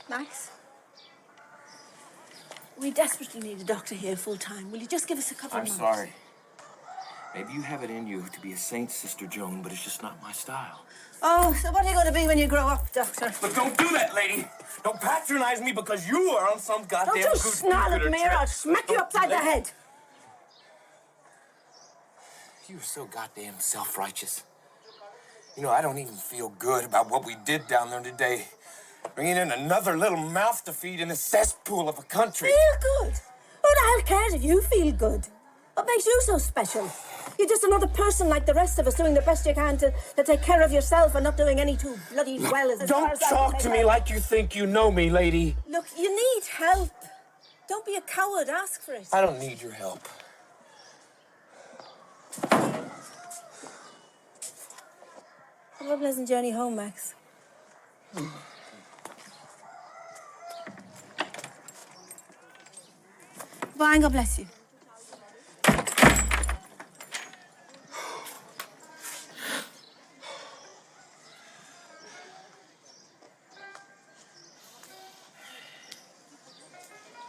Max? We desperately need a doctor here full-time. Will you just give us a couple of months? I'm sorry. Maybe you have it in you to be a saint, Sister Joan, but it's just not my style. Oh, so what are you going to be when you grow up, Doctor? But don't do that, lady. Don't patronize me because you are on some goddamn... Don't you snarl at me or I'll smack you upside the head. You're so goddamn self-righteous. You know, I don't even feel good about what we did down there today. Bringing in another little mouth to feed in a cesspool of a country. Feel good? Who the hell cares if you feel good? What makes you so special? You're just another person like the rest of us, doing the best you can to take care of yourself and not doing any too bloody well. As Don't talk to me like you think you know me, lady. Look, you need help. Don't be a coward. Ask for it. I don't need your help. Have a pleasant journey home, Max. Bye, and God bless you.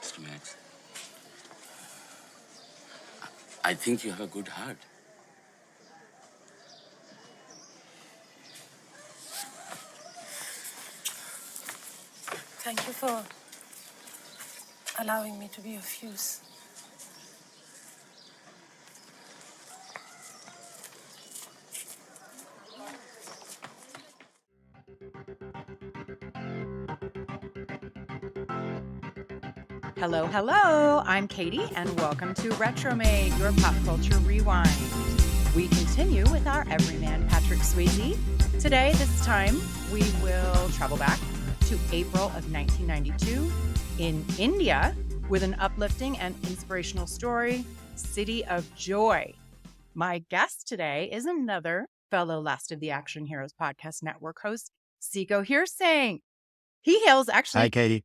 Mr. Max, I think you have a good heart. Thank you for allowing me to be of use. Hello, hello. I'm Katie, and welcome to Retromade, your pop culture rewind. We continue with our Everyman, Patrick Swayze. Today, this time, we will travel back to April of 1992 in India with an uplifting and inspirational story, City of Joy. My guest today is another fellow Last of the Action Heroes Podcast Network host, Sicco Heersink. He hails actually... Hi, Katie.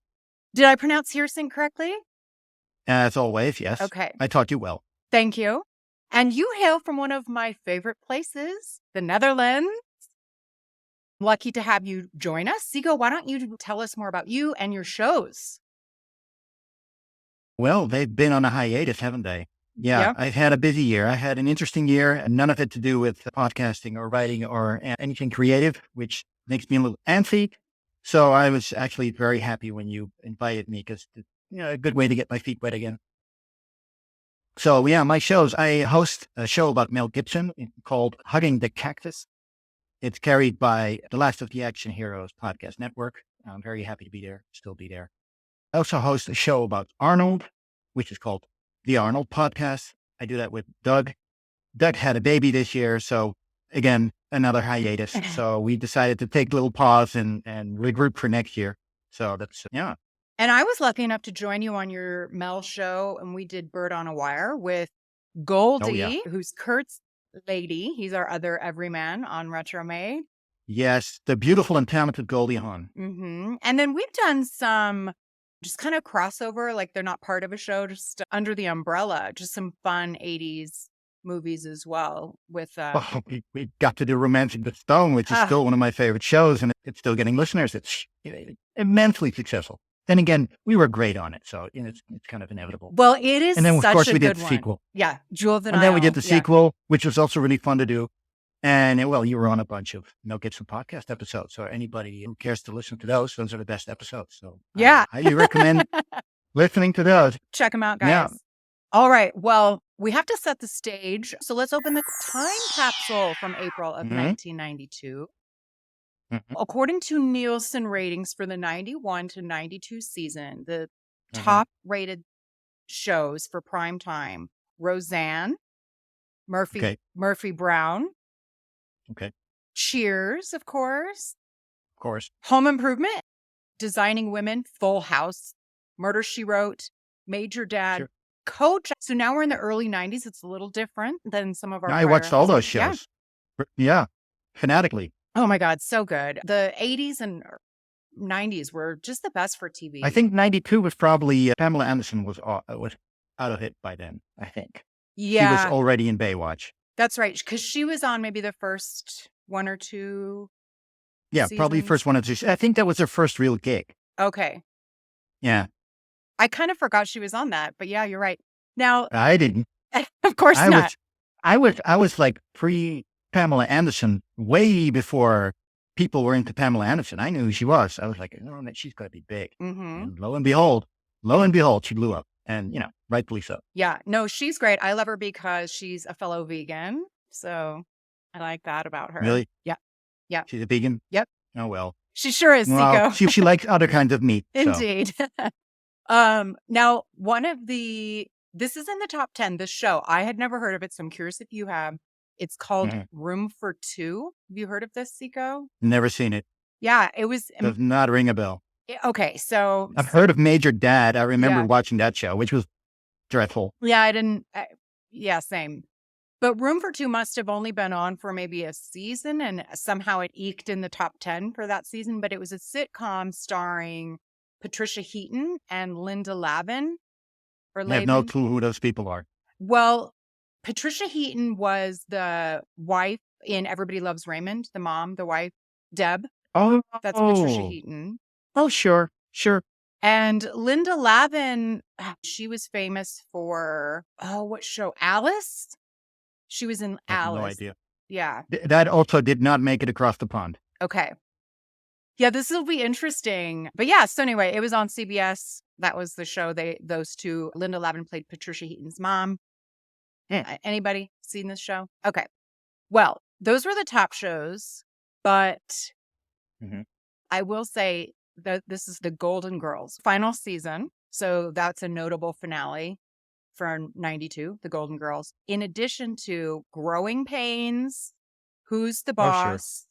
Did I pronounce Heersink correctly? As always, yes. Okay. I taught you well. Thank you. And you hail from one of my favorite places, the Netherlands. Lucky to have you join us. Sicco, why don't you tell us more about you and your shows? Well, they've been on a hiatus, haven't they? Yeah, Yep. I've had a busy year. I had an interesting year, none of it to do with podcasting or writing or anything creative, which makes me a little antsy. So I was actually very happy when you invited me because it's a good way to get my feet wet again. So yeah, my shows, I host a show about Mel Gibson called Hugging the Cactus. It's carried by the Last of the Action Heroes Podcast Network. I'm very happy to be there, still be there. I also host a show about Arnold, which is called the Arnold Podcast. I do that with Doug. Doug had a baby this year, so again, another hiatus. So we decided to take a little pause and regroup for next year. So that's, yeah. And I was lucky enough to join you on your Mel show, and we did Bird on a Wire with Goldie, who's Kurt's lady. He's our other Everyman on Retromade. Yes, the beautiful and talented Goldie Hawn. Mm-hmm. And then we've done some just kind of crossover, like they're not part of a show, just under the umbrella, just some fun 80s movies as well with... we got to do Romancing the Stone, which is still one of my favorite shows, and it's still getting listeners. It's immensely successful. Then again, we were great on it, so it's kind of inevitable. Well, it is. And then, of such course, a we did good the one. sequel. Yeah, Jewel of the Nile. And then we did the sequel, which was also really fun to do. And well, you were on a bunch of Mel Gibson podcast episodes. So anybody who cares to listen to those are the best episodes. So yeah, I highly recommend listening to those. Check them out, guys. Yeah. All right. Well, we have to set the stage. So let's open the time capsule from April of 1992. Mm-hmm. According to Nielsen ratings for the 91 to 92 season, the top rated shows for prime time: Roseanne, Murphy Brown. Okay. Cheers, of course. Of course. Home Improvement, Designing Women, Full House, Murder, She Wrote, Major Dad, Sure. Coach. So now we're in the early 90s. It's a little different than some of our I watched all those episodes. shows. Yeah. Fanatically. Oh my God, so good. The 80s and 90s were just the best for TV. I think 92 was probably, Pamela Anderson was out of it by then, I think. Yeah. She was already in Baywatch. That's right. Because she was on maybe the first one or two Yeah, seasons. probably first one or two. I think that was her first real gig. Okay. Yeah, I kind of forgot she was on that, but yeah, you're right. Now, I didn't. of course I not. was like pre Pamela Anderson way before people were into Pamela Anderson. I knew who she was. I was like, oh, she's got to be big. Mm-hmm. And lo and behold, she blew up, and rightfully so. Yeah, no, she's great. I love her because she's a fellow vegan. So I like that about her. Really? Yeah. Yeah. She's a vegan. Yep. Oh well. She sure is, Well, Sicco. she likes other kinds of meat. So. Indeed. Now this is in the top 10, this show. I had never heard of it, so I'm curious if you have. It's called Room for Two. Have you heard of this, Sicco? Never seen it. Yeah, it was. Does not ring a bell. Okay, so. I've heard of Major Dad. I remember Yeah. watching that show, which was dreadful. Yeah, I didn't. Yeah, same. But Room for Two must have only been on for maybe a season, and somehow it eked in the top 10 for that season. But it was a sitcom starring Patricia Heaton and Linda Lavin. I have no clue who those people are. Well, Patricia Heaton was the wife in Everybody Loves Raymond, the mom, the wife, Deb. Oh, That's Patricia Heaton. Oh, sure. And Linda Lavin, she was famous for, what show? Alice? She was in I have Alice. no idea. Yeah. That also did not make it across the pond. Okay. Yeah, this will be interesting. But yeah, so anyway, it was on CBS. That was the show. Those two, Linda Lavin played Patricia Heaton's mom. Anybody seen this show? Okay. Well, those were the top shows, but I will say that this is the Golden Girls final season. So that's a notable finale for 92, the Golden Girls. In addition to Growing Pains, Who's the Boss?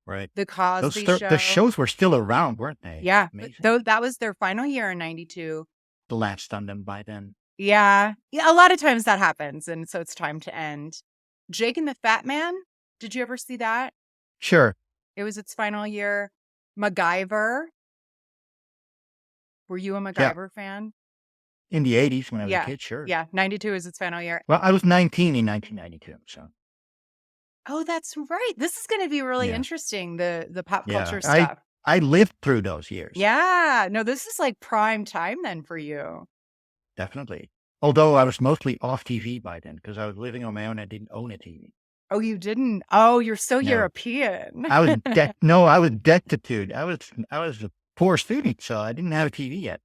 Right. The Cosby Show. The shows were still around, weren't they? Yeah. Amazing. That was their final year in 92. Latched on them by then. Yeah. A lot of times that happens. And so it's time to end. Jake and the Fat Man. Did you ever see that? Sure. It was its final year. MacGyver. Were you a MacGyver fan? In the 80s when I was a kid, sure. Yeah. 92 is its final year. Well, I was 19 in 1992, so. Oh, that's right. This is going to be really interesting, the pop culture Yeah, stuff. I lived through those years. Yeah. No, this is like prime time then for you. Definitely. Although I was mostly off TV by then because I was living on my own. I didn't own a TV. Oh, you didn't? Oh, you're so No. European. I was I was destitute. I was a poor student, so I didn't have a TV yet.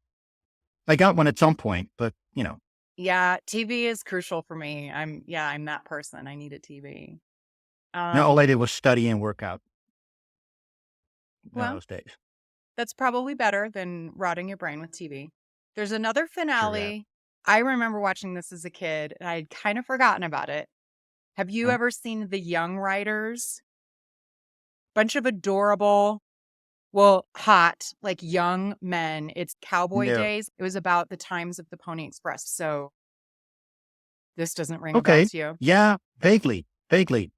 I got one at some point, but Yeah, TV is crucial for me. I'm that person. I need a TV. no, all I did was study and work out. Well, those days. That's probably better than rotting your brain with TV. There's another True finale. I remember watching this as a kid, and I'd kind of forgotten about it. Have you ever seen The Young Riders? Bunch of adorable, hot, like young men. It's cowboy No. days. It was about the times of the Pony Express. So this doesn't ring a bell Okay. to you. Yeah, vaguely.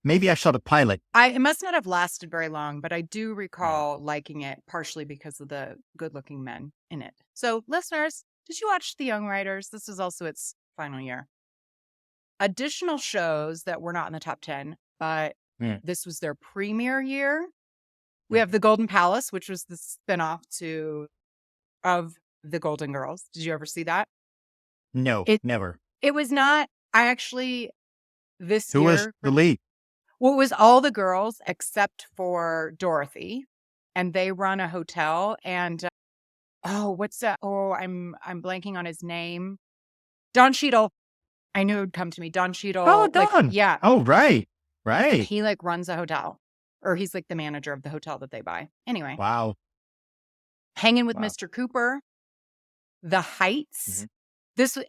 Maybe I saw the pilot. It must not have lasted very long, but I do recall liking it partially because of the good-looking men in it. So, listeners, did you watch The Young Riders? This is also its final year. Additional shows that were not in the top 10, but this was their premiere year. We have The Golden Palace, which was the spinoff of The Golden Girls. Did you ever see that? No, never. It was not. This Who year. was the lead? Well, it was all the girls except for Dorothy, and they run a hotel. And what's that? Oh, I'm blanking on his name. Don Cheadle. I knew it would come to me. Don Cheadle. Oh, Don. Yeah. Oh, right. He runs a hotel, or he's like the manager of the hotel that they buy. Anyway. Wow. Hanging with Mr. Cooper. The Heights.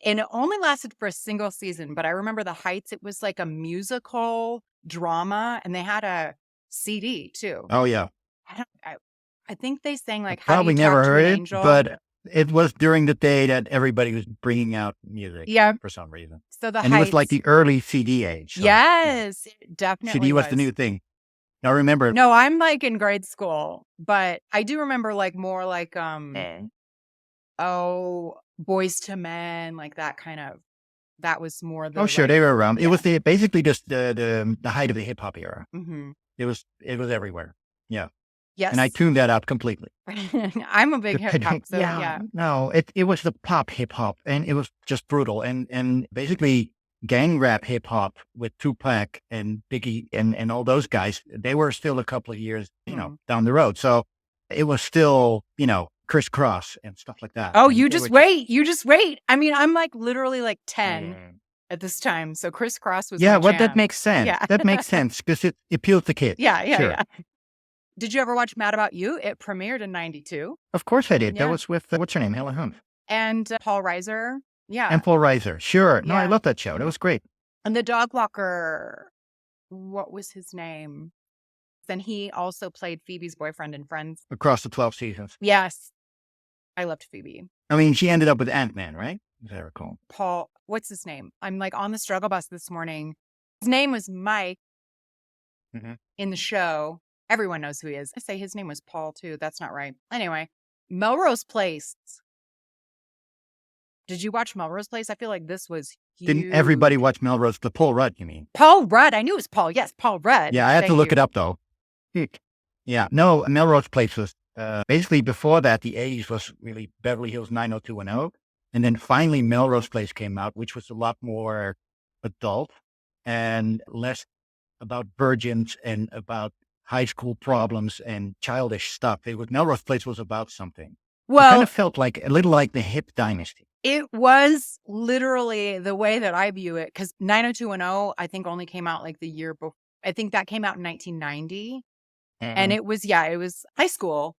And it only lasted for a single season, but I remember The Heights. It was like a musical drama, and they had a CD too. Oh yeah. I think they sang like I probably How Do You never Talk to heard an it, Angel? but it was during the day that everybody was bringing out music. Yeah. For some reason. So the and Heights. it was like the early CD age. So, yes, it definitely. CD was the new thing. Now remember. No, I'm like in grade school, but I do remember like more like Boys to Men, like that kind of. That was more. Sure, they were around. Yeah. It was basically just the height of the hip hop era. Mm-hmm. It was everywhere. Yeah. Yes. And I tuned that out completely. I'm a big hip hop, so yeah. No, it was the pop hip hop, and it was just brutal. And basically gang rap hip hop with Tupac and Biggie and all those guys, they were still a couple of years, down the road. So it was still, crisscross and stuff like that. Oh, And you they just were wait. You just wait. I mean, I'm like literally like 10 at this time. So crisscross was my that jam. makes sense. Yeah. That makes sense because it appeals to kids. Yeah. Sure. Did you ever watch Mad About You? It premiered in 92. Of course I did. Yeah. That was with, what's her name? Helen Hunt. And Paul Reiser. Yeah. And Paul Reiser. Sure. No, I Yeah. love that show. That was great. And the dog walker, what was his name? Then he also played Phoebe's boyfriend in Friends. Across the 12 seasons. Yes. I loved Phoebe. I mean, she ended up with Ant-Man, right? As I recall. Paul, what's his name? I'm like on the struggle bus this morning. His name was Mike in the show. Everyone knows who he is. I say his name was Paul too. That's not right. Anyway, Melrose Place. Did you watch Melrose Place? I feel like this was huge. Didn't everybody watch Melrose? The Paul Rudd, you mean? Paul Rudd. I knew it was Paul. Yes, Paul Rudd. Yeah, I had to Thank look you. it up though. Yeah, no, Melrose Place was basically before that. The 80s was really Beverly Hills 90210, and then finally Melrose Place came out, which was a lot more adult and less about virgins and about high school problems and childish stuff. Melrose Place was about something. It Well, kind of felt like a little like the Hip Dynasty. it was literally the way that I view it, because 90210, I think, only came out like the year before. I think that came out in 1990. And it was high school.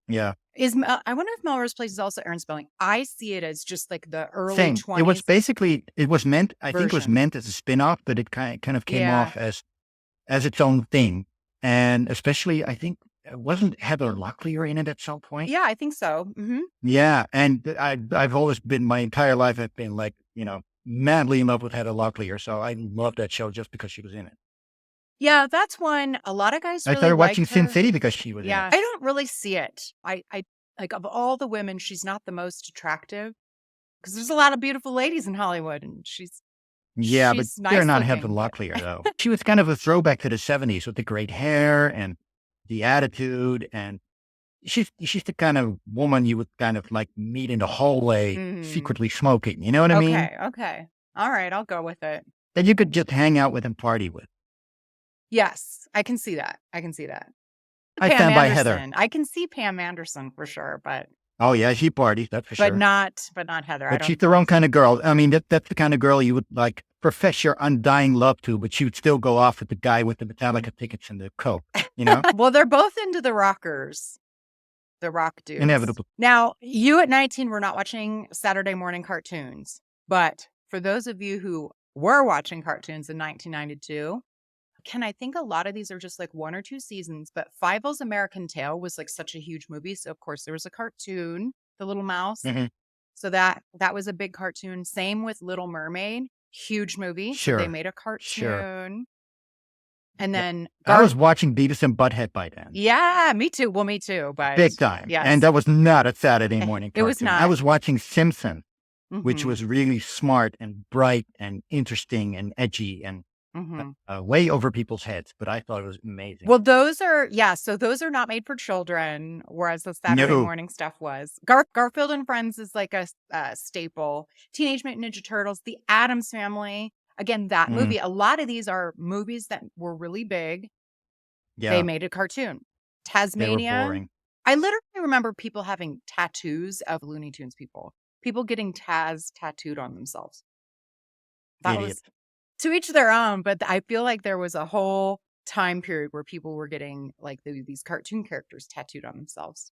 Yeah. I wonder if Melrose Place is also Aaron Spelling. I see it as just like the early Same. 20s. It was basically, I think it was version. meant as a spin-off, but it kind of came Yeah. off as its own thing. And especially, I think, wasn't Heather Locklear in it at some point? Yeah, I think so. Yeah. And I've always been, my entire life, I've been like, madly in love with Heather Locklear. So I love that show just because she was in it. Yeah, that's one. A lot of guys I really started watching liked Sin her. City because she was Yeah, in it. I don't really see it. I like, of all the women, she's not the most attractive, because there's a lot of beautiful ladies in Hollywood, and Yeah, but she's they're not nice Heather looking. Locklear, though. She was kind of a throwback to the 70s with the great hair and the attitude. And she's the kind of woman you would kind of like meet in the hallway secretly smoking. You know what I mean? Okay. All right, I'll go with it. That you could just hang out with and party with. Yes, I can see that. I I stand by Heather. Anderson. I can see Pam Anderson for sure, but Oh, yeah, she parties, that's for sure. not Heather. But she's the wrong kind of girl. I mean, that's the kind of girl you would like profess your undying love to, but she would still go off with the guy with the Metallica tickets and the coke, Well, they're both into the rockers, the rock dudes. Inevitable. Now, you at 19 were not watching Saturday morning cartoons, but for those of you who were watching cartoons in 1992, I think a lot of these are just like 1 or 2 seasons, but Fievel's American Tail was like such a huge movie. So of course there was a cartoon, The Little Mouse. So that was a big cartoon. Same with Little Mermaid, huge movie. Sure. So they made a cartoon. And then I was watching Beavis and Butthead by then. Yeah, me too. Well, me too, but Big time. Yes. And that was not a Saturday morning It was cartoon. not. I was watching Simpson, which Mhm. was really smart and bright and interesting and edgy and Mhm. way over people's heads, but I thought it was amazing. Well, so those are not made for children, whereas the Saturday No. morning stuff was. Garfield and Friends is like a staple. Teenage Mutant Ninja Turtles, The Addams Family. Again, that movie. A lot of these are movies that were really big. Yeah, They made a cartoon. they were Tasmania. boring. I literally remember people having tattoos of Looney Tunes people. People getting Taz tattooed on themselves. That Idiots. was to each their own, but I feel like there was a whole time period where people were getting like these cartoon characters tattooed on themselves.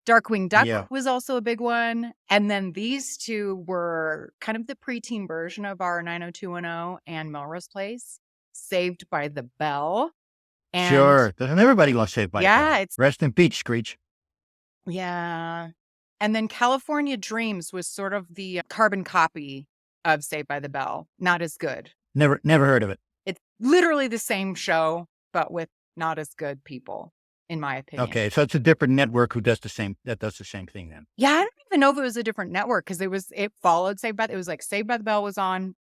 Darkwing Duck Yeah. was also a big one. And then these two were kind of the preteen version of our 90210 and Melrose Place, Saved by the Bell. And Sure. Doesn't everybody love Saved by the Yeah, Bell? it's- Rest in peace, Screech. Yeah. And then California Dreams was sort of the carbon copy of Saved by the Bell. Not as good. Never heard of it. It's literally the same show, but with not as good people, in my opinion. Okay, so it's a different network that does the same thing then. Yeah, I don't even know if it was a different network because it followed Saved by. It was like Saved by the Bell was on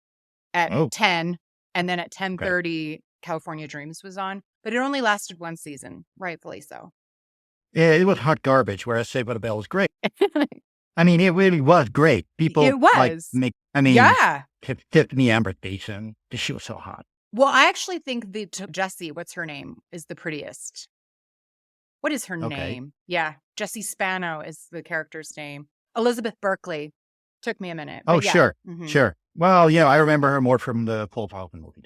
at Oh. 10, and then at 10:30, California Dreams was on, but it only lasted one season, rightfully so. Yeah, it was hot garbage, whereas Saved by the Bell was great. I mean, it really was great. People It was. Yeah. Tiffany Amber Thiessen, she was so hot. Well, I actually think Jessie, what's her name, is the prettiest. What is her name? Yeah, Jessie Spano is the character's name. Elizabeth Berkley. Took me a minute. Oh, yeah. sure, sure. Well, I remember her more from the Paul Verhoeven movie.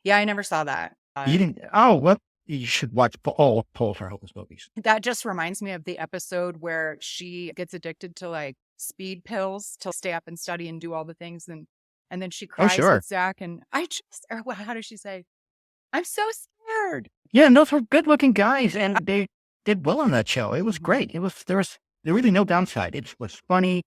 Yeah, I never saw that. You didn't? Oh, what? You should watch all Paul Verhoeven's movies. That just reminds me of the episode where she gets addicted to like speed pills to stay up and study and do all the things, and then she cries with Zach, and how does she say? I'm so scared. Yeah, and those were good-looking guys, and they did well on that show. It was great. There was really no downside. It was funny,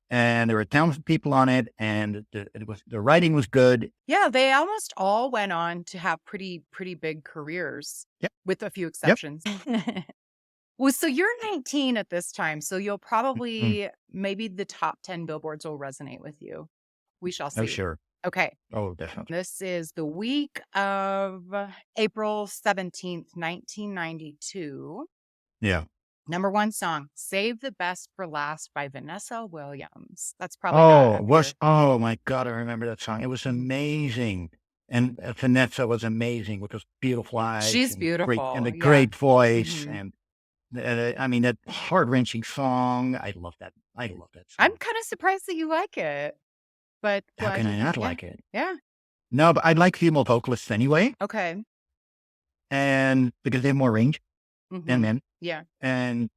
and there were talented people on it, and the writing was good. Yeah, they almost all went on to have pretty big careers. Yep. With a few exceptions. Yep. Well, so you're 19 at this time, so you'll probably maybe the top 10 billboards will resonate with you. We shall see. Oh, sure. Okay. Oh, definitely. This is the week of April 17th, 1992. Yeah. Number one song, Save the Best for Last by Vanessa Williams. That's probably oh my God, I remember that song. It was amazing. And Vanessa was amazing with those beautiful eyes. She's beautiful. And a great voice. And I mean, that heart-wrenching song. I love that. I love that song. I'm kind of surprised that you like it. But how can I not like it? Yeah. No, but I like female vocalists anyway. Okay. And because they have more range than men. Yeah. And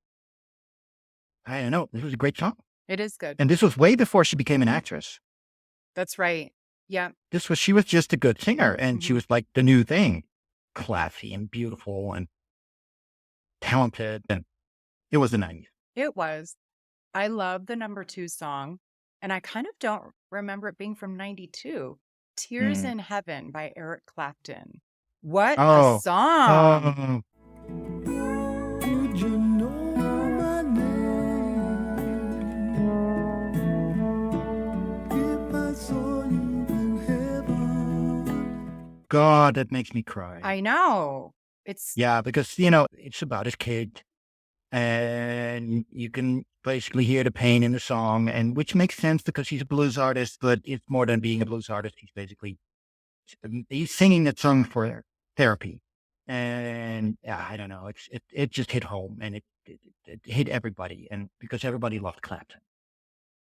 I don't know. This was a great song. It is good. And this was way before she became an actress. That's right. Yeah. She was just a good singer, and she was like the new thing. Classy and beautiful and talented. And it was the 90s. It was. I love the number 2 song. And I kind of don't remember it being from 92. Tears in Heaven by Eric Clapton. What a song. Would you know my name if I saw you in heaven? God, that makes me cry. I know. Yeah, because, it's about his kid. And you can basically hear the pain in the song, and which makes sense because he's a blues artist, but it's more than being a blues artist. He's singing that song for therapy. And I don't know, it just hit home, and it hit everybody, and because everybody loved Clapton.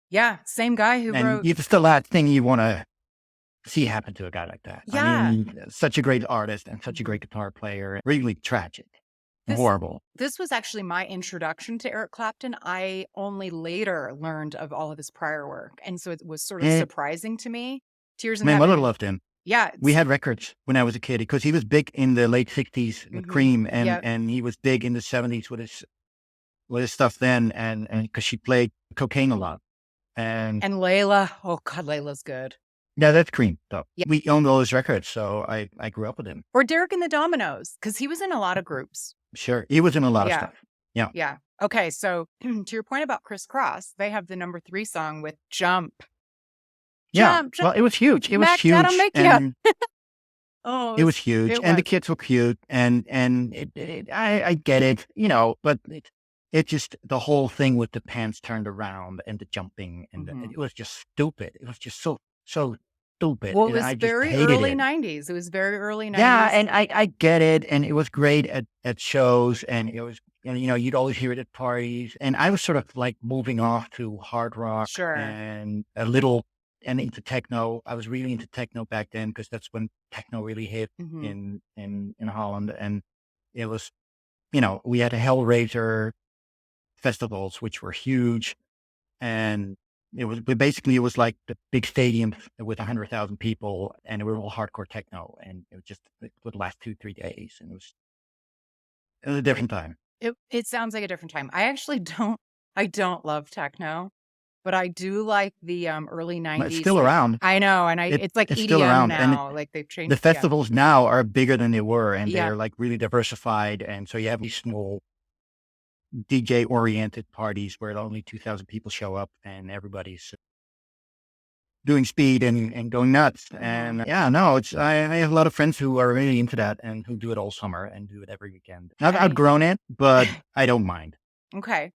Yeah, same guy who wrote. It's the last thing you want to see happen to a guy like that. Yeah. I mean, such a great artist and such a great guitar player. Really tragic. Horrible. This was actually my introduction to Eric Clapton. I only later learned of all of his prior work. And so it was sort of surprising to me. Tears in Heaven. My mother loved him. Yeah. We had records when I was a kid because he was big in the late 60s with Cream, and he was big in the 70s with his stuff then, and because she played cocaine a lot. And Layla. Oh, God, Layla's good. Yeah, that's Cream, though. Yeah. We owned all his records, so I grew up with him. Or Derek and the Dominoes, because he was in a lot of groups. Sure. He was in a lot of stuff. Yeah. Yeah. Okay. So to your point about Criss Cross, they have the number 3 song with Jump. Yeah. Jump. Well, it was huge. It was Mac, huge. that'll make you. Oh, it was huge. And the kids were cute. And I get it, but it just, the whole thing with the pants turned around and the jumping, and it was just stupid. It was just so stupid. Well, it was very early 90s. It was very early 90s. Yeah, and I get it, and it was great at shows, and it was, you'd always hear it at parties, and I was sort of like moving off to hard rock, and a little, and into techno. I was really into techno back then because that's when techno really hit in Holland, and it was, we had a Hellraiser festivals which were huge, and it was like the big stadium with 100,000 people, and it was all hardcore techno, and it would last 2-3 days, and it was a different time. It sounds like a different time. I actually don't love techno, but I do like the early 90s. It's still around. I know, and it's like EDM still around now. and like they've changed. The festivals now are bigger than they were, and they're like really diversified, and so you have these small DJ-oriented parties where only 2,000 people show up, and everybody's doing speed and going nuts. And yeah, no, I have a lot of friends who are really into that and who do it all summer and do it every weekend. I've outgrown it, but I don't mind. Okay.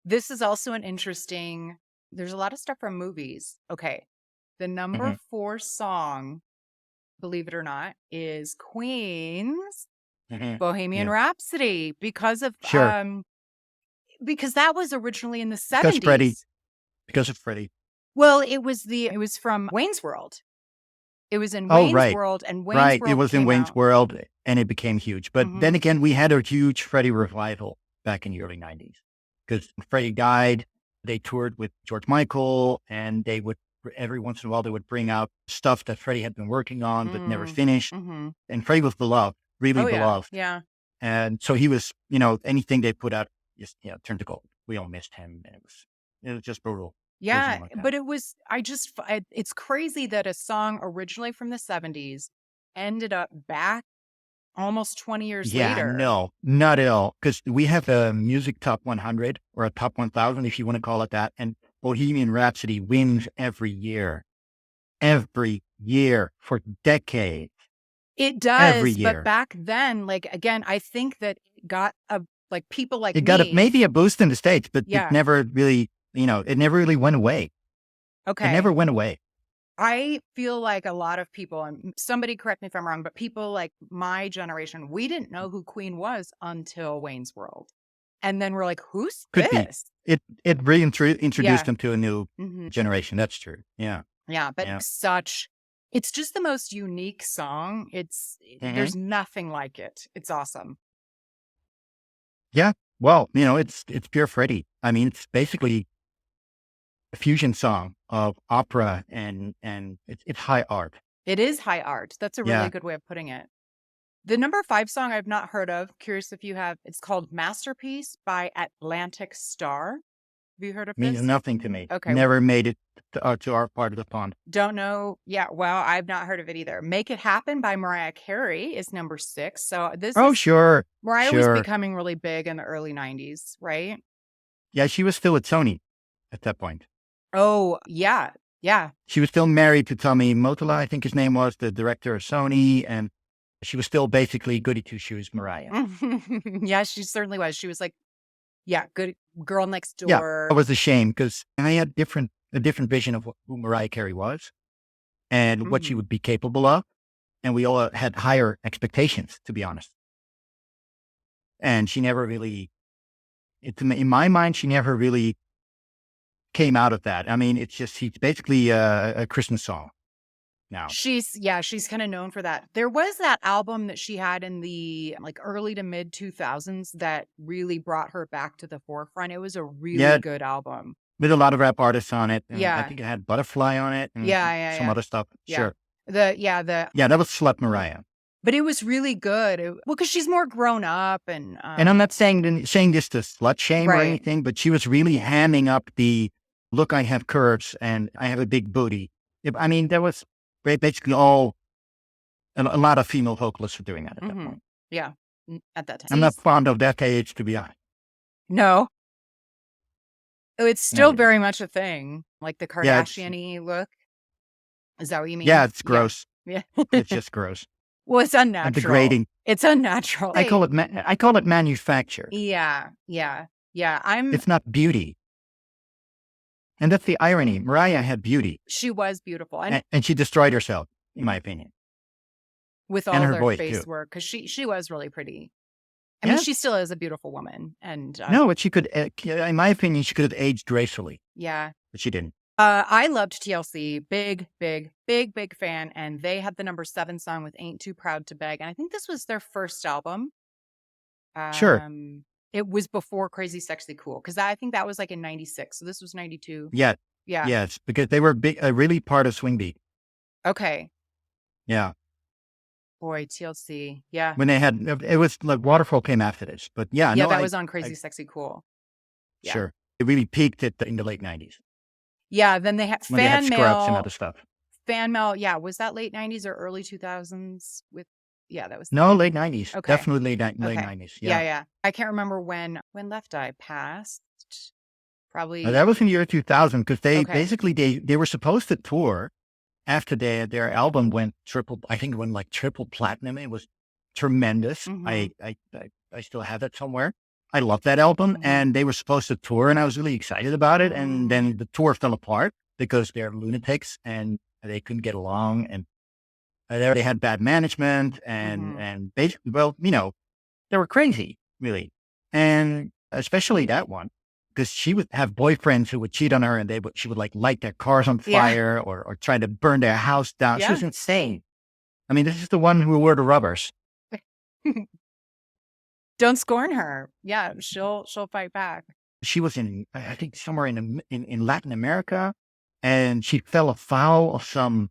This is also an interesting, there's a lot of stuff from movies. Okay. The number 4 song, believe it or not, is Queen's Bohemian Yeah. Rhapsody because of, Sure. because that was originally in the Because 70s. because of Freddie. Well, it was from Wayne's World. It was in Oh, Wayne's right. World, and Wayne's Right. World It was in came Wayne's out. World and it became huge. But then again, we had a huge Freddie revival back in the early 90s because Freddie died. They toured with George Michael and they would, every once in a while, they would bring out stuff that Freddie had been working on but never finished. And Freddie was beloved, really Oh, yeah. beloved. Yeah. And so he was, anything they put out just, turned to gold. We all missed him. And it was just brutal. Yeah, Like that. but it was, it's crazy that a song originally from the 70s ended up back almost 20 years later. No, not at all. Because we have a music top 100 or a top 1000, if you want to call it that. And Bohemian Rhapsody wins every year for decades. It does, Every year. but back then, like, again, I think that it got people like It me. got maybe a boost in the States, but Yeah. it never really, it never really went away. Okay. It never went away. I feel like a lot of people, and somebody correct me if I'm wrong, but people like my generation, we didn't know who Queen was until Wayne's World. And then we're like, who's Could be. this? It introduced Yeah. them to a new Mhm. generation. That's true. Yeah. Yeah, but Yeah. it's just the most unique song. There's nothing like it. It's awesome. Yeah. Well, it's pure Freddie. I mean, it's basically a fusion song of opera and it's high art. It is high art. That's a really Yeah. good way of putting it. The number 5 song I've not heard of. Curious if you have. It's called Masterpiece by Atlantic Star. Have you heard of Means this? nothing to me. Okay. Never made it to our part of the pond. Don't know. Yeah, well, I've not heard of it either. Make It Happen by Mariah Carey is number 6. So this Oh, is, sure. Mariah sure. was becoming really big in the early 90s, right? Yeah, she was still at Sony at that point. Oh, yeah. Yeah. She was still married to Tommy Mottola, I think his name was, the director of Sony, and she was still basically goody two-shoes Mariah. Yeah, she certainly was. She was like, yeah, good girl next Yeah, door. it was a shame because I had a different vision of who Mariah Carey was and what she would be capable of. And we all had higher expectations, to be honest. And she never really, in my mind, she never really came out of that. I mean, she's basically a Christmas song now. She's kind of known for that. There was that album that she had in the like early to mid 2000s that really brought her back to the forefront. It was a really good album. With a lot of rap artists on it. And Yeah. I think it had Butterfly on it. And some other stuff. Yeah. Sure. Yeah, that was Slut Mariah. but it was really good. Well, because she's more grown up and I'm not saying this to slut shame or Right. anything, but she was really hamming up the look, I have curves and I have a big booty. I mean, there was basically a lot of female vocalists were doing that at that point. yeah, at that time. I'm not fond of that age, to be honest. No. Oh, it's still No. very much a thing, like the Yeah, it's- Kardashian-y look. Is that what you mean? Yeah, it's gross. Yeah. It's just gross. Well, it's unnatural. And degrading. It's unnatural. I call it manufactured. Yeah. I'm. It's not beauty. And that's the irony. Mariah had beauty, She was beautiful, and and she destroyed herself, in my opinion. with all and her their voice, face too. work, because she was really pretty. I mean, Yeah. she still is a beautiful woman, and No, but she could, in my opinion, she could have aged gracefully, yeah. but she didn't. I loved TLC, big fan, and they had the number 7 song with "Ain't Too Proud to Beg," and I think this was their first album. Sure. It was before Crazy Sexy Cool, because I think that was like in '96, so this was '92. Yeah. Yeah. Yes, because they were really part of Swing Beat. Okay. Yeah. Boy, TLC. Yeah. When they had, it was like Waterfall came after this, but yeah. Yeah, no, that was on Crazy Sexy Cool. Yeah. Sure. It really peaked in the late 90s Yeah, then they had when they had fan Scrubs and mail. other stuff. Fan mail, yeah. Was that late 90s or early 2000s? That was. No, late 90s. Okay. Definitely late Okay. 90s. Yeah. I can't remember when Left Eye passed. Probably. That was in the year 2000 because they Okay. basically they were supposed to tour after their album went triple. I think it went like triple platinum. It was tremendous. Mhm. I still have that somewhere. I love that album, Mhm. and they were supposed to tour, and I was really excited about it. And then the tour fell apart because they're lunatics and they couldn't get along, and they had bad management, and basically, well, they were crazy, really, and especially that one because she would have boyfriends who would cheat on her, and she would like light their cars on Yeah. fire or try to burn their house down. She Yeah. was insane. I mean, this is the one who wore the rubbers. Don't scorn her. Yeah, she'll fight back. She was in, I think, somewhere in Latin America, and she fell afoul of some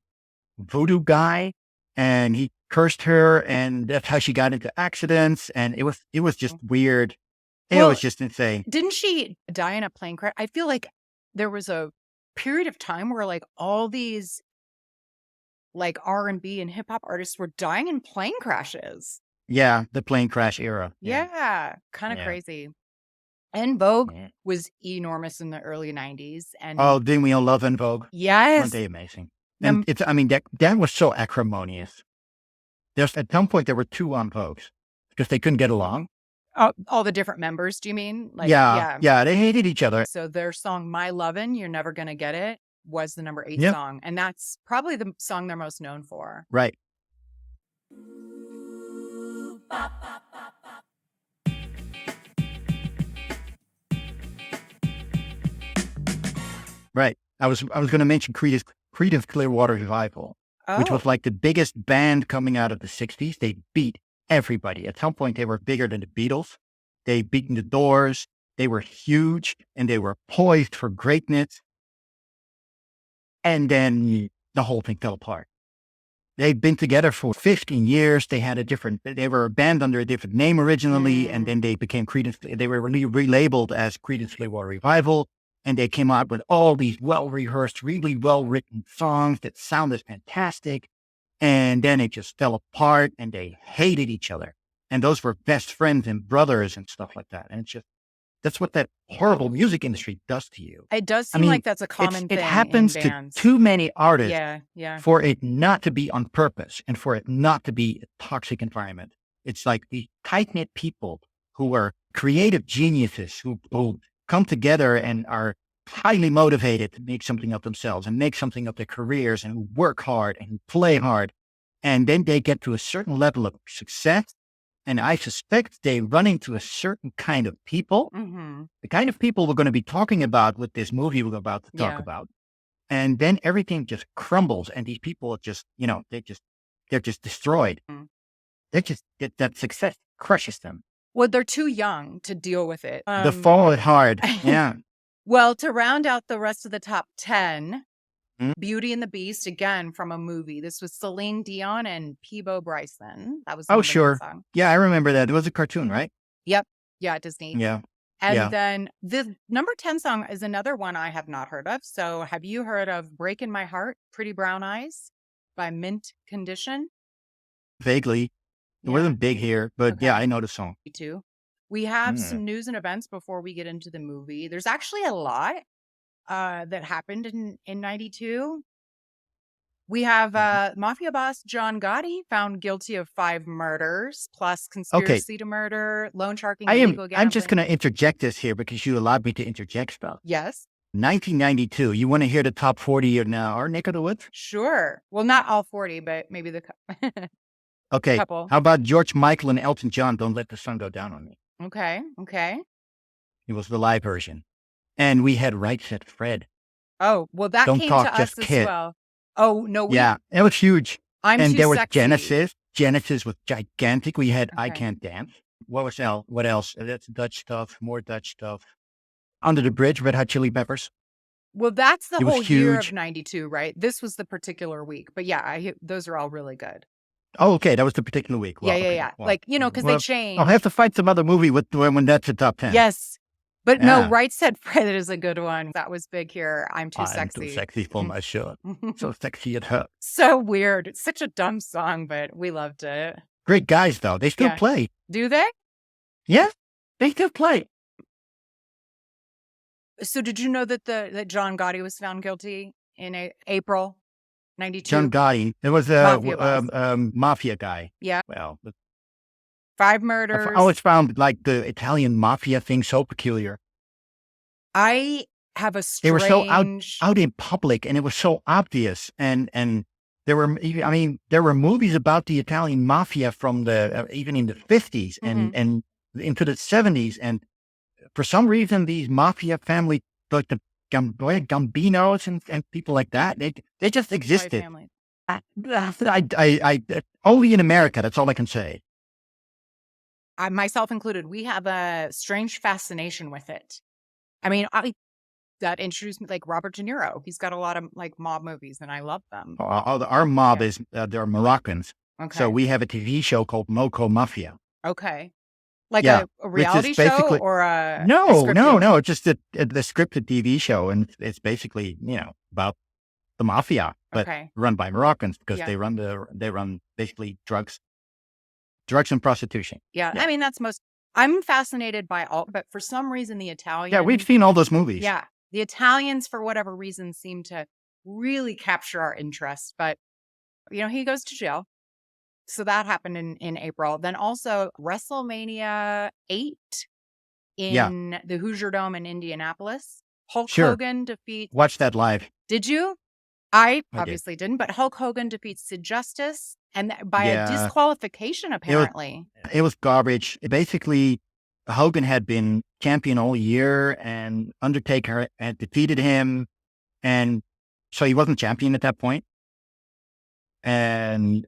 voodoo guy, and he cursed her, and that's how she got into accidents. And it was just weird. It Well, was just insane. Didn't she die in a plane crash? I feel like there was a period of time where like all these like R&B and hip hop artists were dying in plane crashes. Yeah, the plane crash era. Yeah, kind of Yeah. crazy. And Vogue Yeah. was enormous in the early 90s. And Oh, didn't we all love En Vogue? yes, Weren't they amazing? And that was so acrimonious. At some point there were two En Vogues because they couldn't get along. all the different members, do you mean? Like, Yeah, they hated each other. So their song My Lovin', You're Never Gonna Get It was the number 8 Yep. song. And that's probably the song they're most known for. Right. Right. I was going to mention Creedence Clearwater Revival, which was like the biggest band coming out of the 60s. They beat everybody. At some point, they were bigger than the Beatles. They beat the Doors. They were huge, and they were poised for greatness. And then the whole thing fell apart. They'd been together for 15 years. They were a band under a different name originally, and then they became Creedence. They were relabeled as Creedence Clearwater Revival, and they came out with all these well-rehearsed, really well-written songs that sounded fantastic. And then it just fell apart, and they hated each other. And those were best friends and brothers and stuff like that. And that's what that horrible music industry does to you. It does seem like that's a common thing. It happens in to bands. too many artists Yeah. for it not to be on purpose and for it not to be a toxic environment. It's like the tight-knit people who are creative geniuses who come together and are highly motivated to make something of themselves and make something of their careers and who work hard and who play hard. And then they get to a certain level of success. And I suspect they run into a certain kind of people, the kind of people we're going to be talking about with this movie we're about to talk about. And then everything just crumbles, and these people are just, they're just destroyed. That success crushes them. Well, they're too young to deal with it. The fall is hard. Yeah. Well, to round out the rest of the top 10, Beauty and the Beast, again, from a movie. This was Celine Dion and Peebo Bryson. That was the number 9 sure. song. Yeah, I remember that. It was a cartoon, right? Yep. Yeah, Disney. Yeah. And then the number 10 song is another one I have not heard of. So have you heard of Breaking My Heart, Pretty Brown Eyes by Mint Condition? Vaguely. It wasn't big here, but yeah, I know the song. Me too. We have some news and events before we get into the movie. There's actually a lot that happened in 92. We have mafia boss John Gotti found guilty of 5 murders plus conspiracy to murder, loan sharking, illegal gambling. I'm just going to interject this here because you allowed me to interject stuff. Yes. 1992. You want to hear the top 40 of now our neck of the woods? Sure. Well, not all 40, but maybe the Okay. couple. How about George Michael and Elton John? Don't Let the Sun Go Down on Me. Okay. It was the live version. And we had Right Said Fred. Oh, well, that Don't came Talk, to Just us Kid. as well. Oh, no. Yeah, it was huge. And there was Sexy. Genesis. Genesis was gigantic. We had I Okay. Can't Dance. What else? That's Dutch stuff, more Dutch stuff. Under the Bridge, Red Hot Chili Peppers. Well, that's the It was whole year huge. of 92, right? This was the particular week. But yeah, those are all really good. Oh, okay. That was the particular week. Well, Yeah. okay, well, Like, because they changed. I'll have to find some other movie when that's the top 10. Yes. But Yeah. no, Right Said Fred is a good one. That was big here. I'm too sexy. I'm too sexy for my shirt. So sexy it hurt. So weird. It's such a dumb song, but we loved it. Great guys, though. They still Yeah. play. Do they? Yeah, they still play. So did you know that John Gotti was found guilty in April 92? John Gotti. It was a Mafia boss. mafia guy. Yeah. Well, 5 I murders. always found like the Italian mafia thing so peculiar. I have a They were so strange. out in public, and it was so obvious. And there were, I mean, there were movies about the Italian mafia from the even in the 50s and into the 70s. And for some reason, these mafia family, like the Gambinos and people like that, they just White existed. family. I only in America. That's all I can say. I, myself included, we have a strange fascination with it. I mean, that introduced me like Robert De Niro. He's got a lot of like mob movies, and I love them. Our mob is they're Moroccans, Okay. so we have a TV show called Moco Mafia. Okay. Like Yeah, a which is reality show basically- or a No, scripted- it's just the scripted TV show, and it's basically about the mafia, but Okay. run by Moroccans because Yeah. they run basically drugs and prostitution. Yeah. Yeah. I mean, I'm fascinated by all, but for some reason, the Italians. Yeah, we've seen all those movies. Yeah. The Italians, for whatever reason, seem to really capture our interest. But, he goes to jail. So that happened in April. Then also WrestleMania 8 in the Hoosier Dome in Indianapolis. Hulk Sure. Hogan defeats. Watch that live. Did you? I did. obviously didn't, but Hulk Hogan defeats Sid Justice and by Yeah. a disqualification, apparently. It was garbage. Basically, Hogan had been champion all year, and Undertaker had defeated him, and so he wasn't champion at that point. And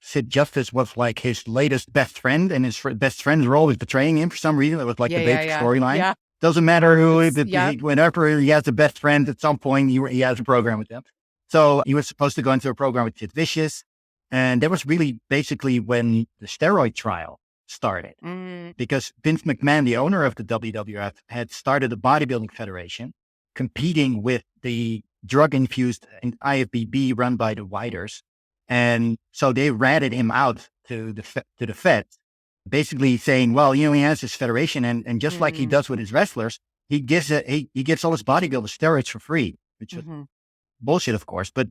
Sid Justice was like his latest best friend, and his best friends were always betraying him for some reason. It was like the basic storyline. Yeah. Doesn't matter who, Yeah. whenever he has a best friend, at some point he has a program with them. So he was supposed to go into a program with Sid Vicious, and that was really basically when the steroid trial started. Mm, Because Vince McMahon, the owner of the WWF, had started a bodybuilding federation competing with the drug-infused IFBB run by the Whiters. And so they ratted him out to the feds, basically saying, well, he has this federation, and just like he does with his wrestlers, he gives all his bodybuilders steroids for free, which was bullshit, of course. But,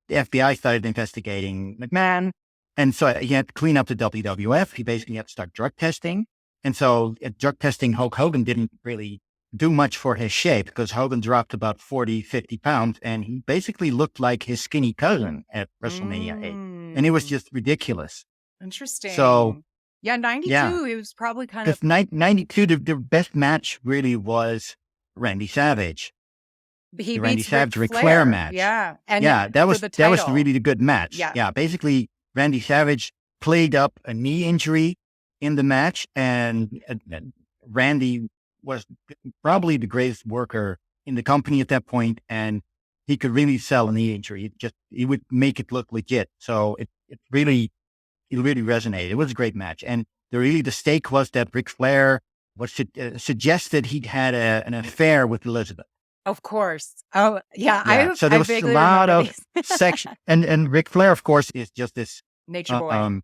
the FBI started investigating McMahon. And so he had to clean up the WWF. He basically had to start drug testing. And so at drug testing, Hulk Hogan didn't really do much for his shape because Hogan dropped about 40, 50 pounds. And he basically looked like his skinny cousin at WrestleMania 8. And it was just ridiculous. Interesting. So, yeah, 92, yeah. he was probably kind of. Because 92, the best match really was Randy Savage. He The Randy beats Savage Ric Ric Flair. Flair match. Yeah. And Yeah, that for was the really title. the good match. Yeah. Basically, Randy Savage played up a knee injury in the match, and Randy was probably the greatest worker in the company at that point, and he could really sell a knee injury. He would make it look legit. So it really resonated. It was a great match, and the stake was that Ric Flair was suggested he'd had an affair with Elizabeth. Of course. Oh, yeah. Yeah, so there was a lot of section, and Ric Flair, of course, is just this Nature boy.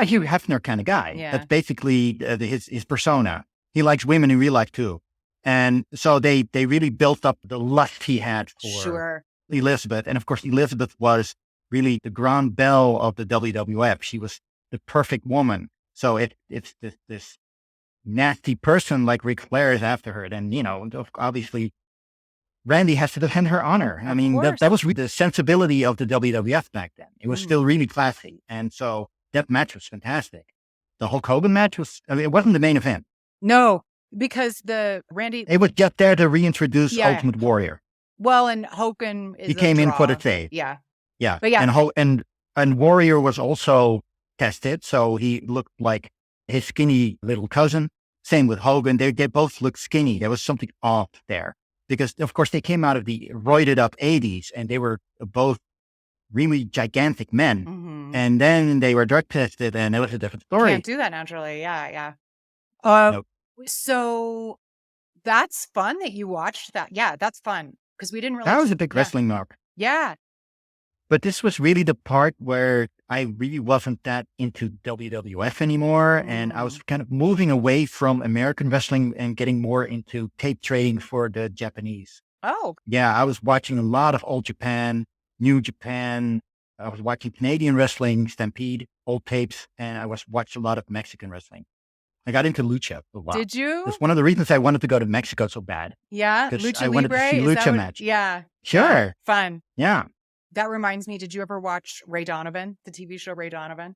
Hugh Hefner kind of guy. Yeah. That's basically his persona. He likes women in real life too, and so they really built up the lust he had for Sure. Elizabeth, and of course Elizabeth was really the grande belle of the WWF. She was the perfect woman. So it's this nasty person like Ric Flair is after her, then obviously Randy has to defend her honor. I mean, that was really the sensibility of the WWF back then. It was still really classy. And so that match was fantastic. The Hulk Hogan match it wasn't the main event. No, because the Randy. It was just there to reintroduce Yeah. Ultimate Warrior. Well, and Hogan is He came in for the draw. save. Yeah. Yeah. But yeah. And Warrior was also tested. So he looked like his skinny little cousin. Same with Hogan. They both looked skinny. There was something off there. Because, of course, they came out of the roided up 80s, and they were both really gigantic men. Mhm. And then they were drug tested, and it was a different story. Can't do that naturally. Yeah. Nope. So that's fun that you watched that. Yeah, that's fun because we didn't really. That was a big yeah. wrestling mark. Yeah. But this was really the part where I really wasn't that into WWF anymore. And I was Mm. kind of moving away from American wrestling and getting more into tape trading for the Japanese. Oh, Yeah, I was watching a lot of Old Japan, New Japan. I was watching Canadian wrestling, Stampede, old tapes, and I watched a lot of Mexican wrestling. I got into lucha a lot. did you? That's one of the reasons I wanted to go to Mexico so bad, Yeah, because Lucha I wanted to Libre? see Is that lucha what? matches. Yeah. Sure. Fun. Yeah, That reminds me, did you ever watch Ray Donovan, the TV show Ray Donovan?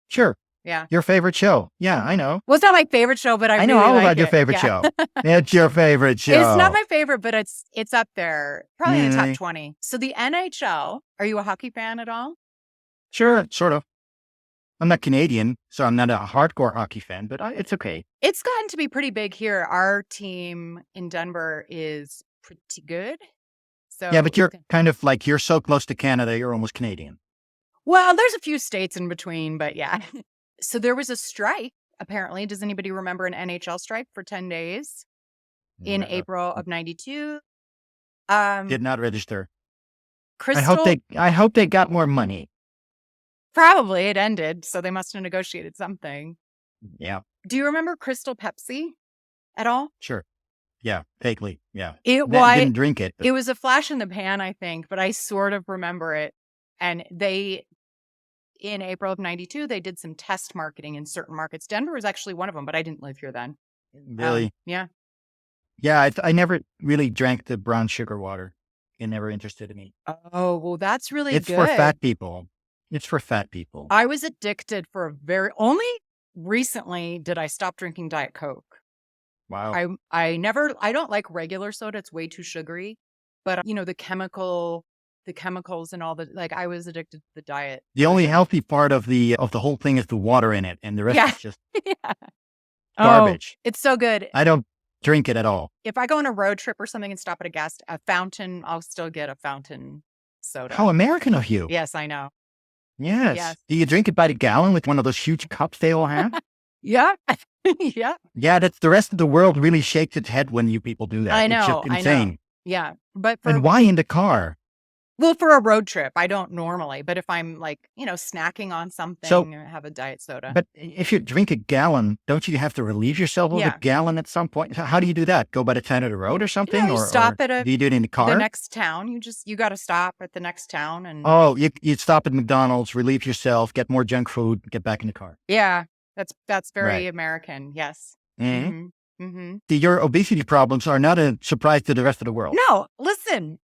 sure. Yeah. Your favorite show. Yeah, I know. Well, it's not my favorite show, but I I know really all like about your it. favorite Yeah. show. It's your favorite show. It's not my favorite, but it's up there. Probably in the top Really? 20. So the NHL, are you a hockey fan at all? Sure, sort of. I'm not Canadian, so I'm not a hardcore hockey fan, but it's okay. It's gotten to be pretty big here. Our team in Denver is pretty good. So Yeah, but you're kind of like, you're so close to Canada, you're almost Canadian. Well, there's a few states in between, but yeah. So there was a strike, apparently. Does anybody remember an NHL strike for 10 days in No, April of 92? did not register. Crystal, I hope they got more money. probably it ended, so they must have negotiated something. Yeah, Do you remember Crystal Pepsi at all? sure. Yeah, vaguely. Yeah. It Didn't drink it. But was a flash in the pan, I think, but I sort of remember it. And in April of 92, they did some test marketing in certain markets. Denver was actually one of them, but I didn't live here then. really? Yeah. Yeah, I never really drank the brown sugar water. It never interested in me. Oh, well, that's really It's good. for fat people. It's for fat people. I was addicted for only recently did I stop drinking Diet Coke. Wow. I don't like regular soda. It's way too sugary. But the chemicals and all I was addicted to the diet. The only healthy part of the whole thing is the water in it, and the rest Yeah. is just Yeah. garbage. Oh, it's so good. I don't drink it at all. If I go on a road trip or something and stop at a fountain, I'll still get a fountain soda. How American of you. Yes, I know. Yes. Yes. Do you drink it by the gallon with one of those huge cups they all have? Yeah. Yeah. Yeah, that's the rest of the world really shakes its head when you people do that. I It's know. just I know. insane. Yeah. But And why in the car? for a road trip, I don't normally. But if I'm snacking on something, I have a diet soda. But if you drink a gallon, don't you have to relieve yourself of Yeah. a gallon at some point? So how do you do that? Go by the side of the road or something? you or stop or at do you do it in the car? the next town. You got to stop at the next town and Oh, you stop at McDonald's, relieve yourself, get more junk food, get back in the car. yeah, that's very Right. American. Yes. Mhm. Mm-hmm. Your obesity problems are not a surprise to the rest of the world. No, listen,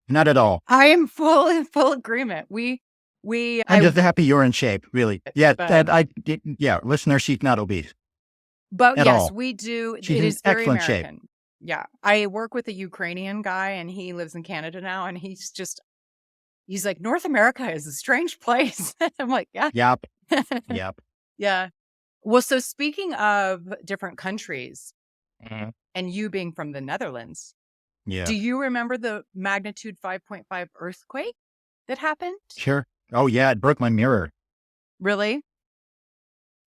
Not at all. I am in full agreement. I'm just happy you're in shape, really. Yeah, But- listener, she's not obese. But at yes, all. we do. She's It in is very excellent shape. American. Yeah, I work with a Ukrainian guy, and he lives in Canada now, and he's like, North America is a strange place. I'm like, yeah, Yep. Yep. yeah. Well, so speaking of different countries, Mhm. and you being from the Netherlands, Yeah. do you remember the magnitude 5.5 earthquake that happened? Sure. Oh, yeah. It broke my mirror. Really?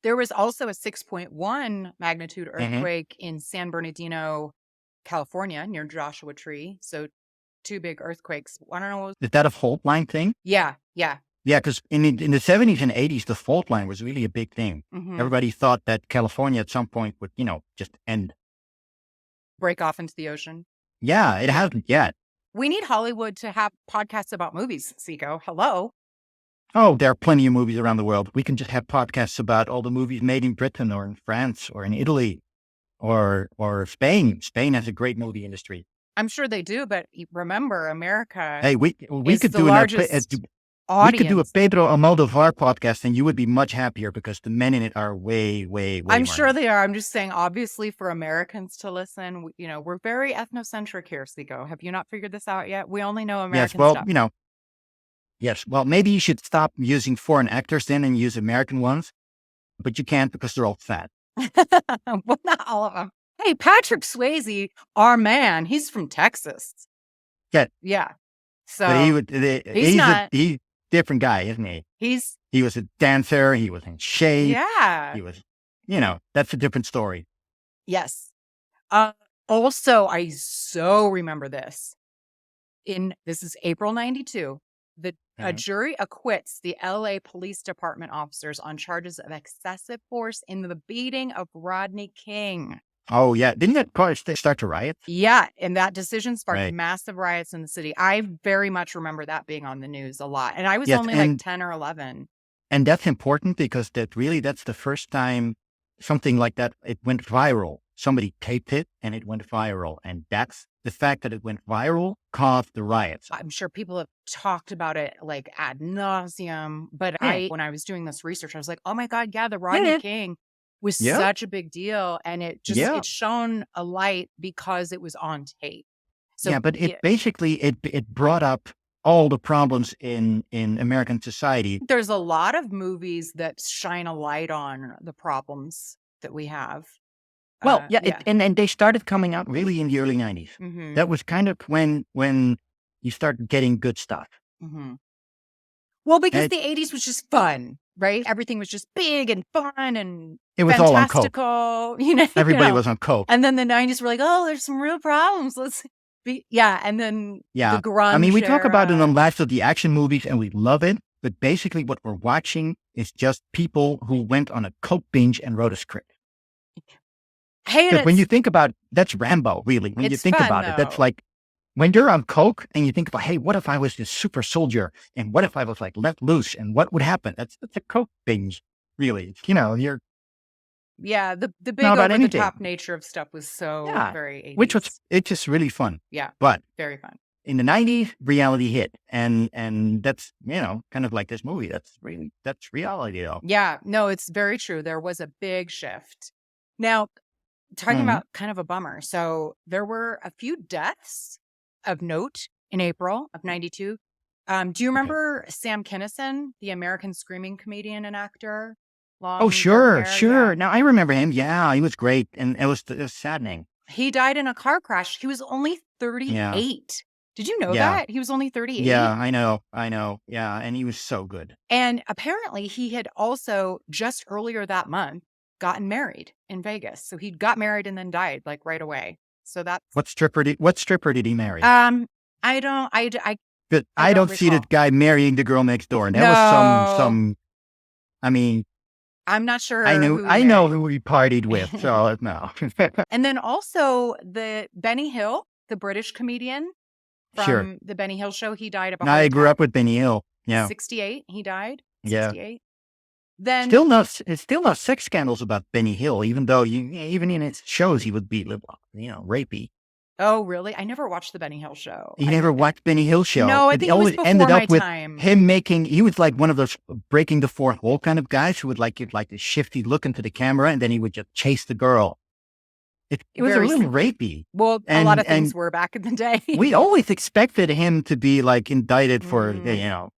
There was also a 6.1 magnitude Mm-hmm. earthquake in San Bernardino, California, near Joshua Tree. So 2 big earthquakes. I don't know. Is that a fault line thing? Yeah, yeah. Yeah, because in the 70s and 80s, the fault line was really a big thing. Mhm. Everybody thought that California at some point would, just end. Break off into the ocean. Yeah, it hasn't yet. We need Hollywood to have podcasts about movies, Sicco. Hello. Oh, there are plenty of movies around the world. We can just have podcasts about all the movies made in Britain or in France or in Italy or Spain. Spain has a great movie industry. I'm sure they do, but remember, America Hey, we is could the do largest we could do a audience. Pedro Almodovar podcast, and you would be much happier because the men in it are way, way, way. I'm more sure nice. they are. I'm just saying, obviously, for Americans to listen, we're very ethnocentric here, Sicco. Have you not figured this out yet? We only know American Yes, well, stuff. Yes, well, maybe you should stop using foreign actors then and use American ones, but you can't because they're all fat. Well, not all of them. Hey, Patrick Swayze, our man, he's from Texas. Yeah. Yeah. So But he's not. he's a different guy, isn't he? He's He was a dancer. He was in shape. yeah. He was, that's a different story. Yes. Also, I so remember this. This is April 92. The A jury acquits the LA Police Department officers on charges of excessive force in the beating of Rodney King. Oh, yeah. Didn't that start to riot? Yeah, and that decision sparked Right. massive riots in the city. I very much remember that being on the news a lot. And I was Yes, only like and 10 or 11. and that's important because that's the first time something like that, it went viral. Somebody taped it and it went viral. And that's the fact that it went viral caused the riots. I'm sure people have talked about it like ad nauseum, but Yeah. when I was doing this research, I was like, oh my God, yeah, the Rodney Yeah. King was Yeah. such a big deal. And it just, Yeah. it shone a light because it was on tape. So yeah, but it basically, it brought up all the problems in American society. there's a lot of movies that shine a light on the problems that we have. Well, and they started coming out really in the early 90s. Mhm. That was kind of when you start getting good stuff. Mhm. Well, because And the 80s was just fun, right? Everything was just big and fun and it was all on coke. fantastical, you know. Everybody was on coke. And then the 90s were like, oh, there's some real problems. Let's be, and then Yeah. the grunge I mean, we talk about it era. on Lives of the Action movies and we love it. But basically what we're watching is just people who went on a coke binge and wrote a script. Hey, Because when you think about that's Rambo, really. When you it's think fun, about it, that's though. like when you're on coke and you think about, hey, what if I was this super soldier? And what if I was like let loose? And what would happen? That's a coke binge, really. You know, you're the big not about over the anything. top nature of stuff was so very 80s. Which was it's just really fun. Yeah, But very fun. in the 90s, reality hit. And that's, kind of like this movie. That's reality though. Yeah, no, it's very true. There was a big shift. Now, talking Mhm. about kind of a bummer. So there were a few deaths of note in April of 92. Do you remember Sam Kinison, the American screaming comedian and actor? Long Oh, dark sure. hair? Yeah. Now I remember him. Yeah, he was great. And it was saddening. He died in a car crash. He was only 38. Did you know Yeah. that? He was only 38. Yeah, I know. Yeah. And he was so good. And apparently he had also just earlier that month gotten married in Vegas. So he got married and then died like right away. So that's What stripper did he marry? I But I don't see the recall. guy marrying the girl next door. And that was some I mean, I'm not sure. I who he know married. who he partied with. So no. And then also the Benny Hill, the British comedian from Sure. the Benny Hill show, he died of a No, heart I grew attack. up with Benny Hill. Yeah. 68, he died. Yeah. 68. Then Still no sex scandals about Benny Hill, even though even in its shows he would be rapey. Oh, really? I never watched the Benny Hill show. You never watched Benny Hill show? No, I It think it was always before ended my up with time. him he was like one of those breaking the fourth wall kind of guys who would give like this shifty look into the camera and then he would just chase the girl. It was Very a little rapey. Well, a lot of And- things were back in the day. We always expected him to be like indicted for, Mm.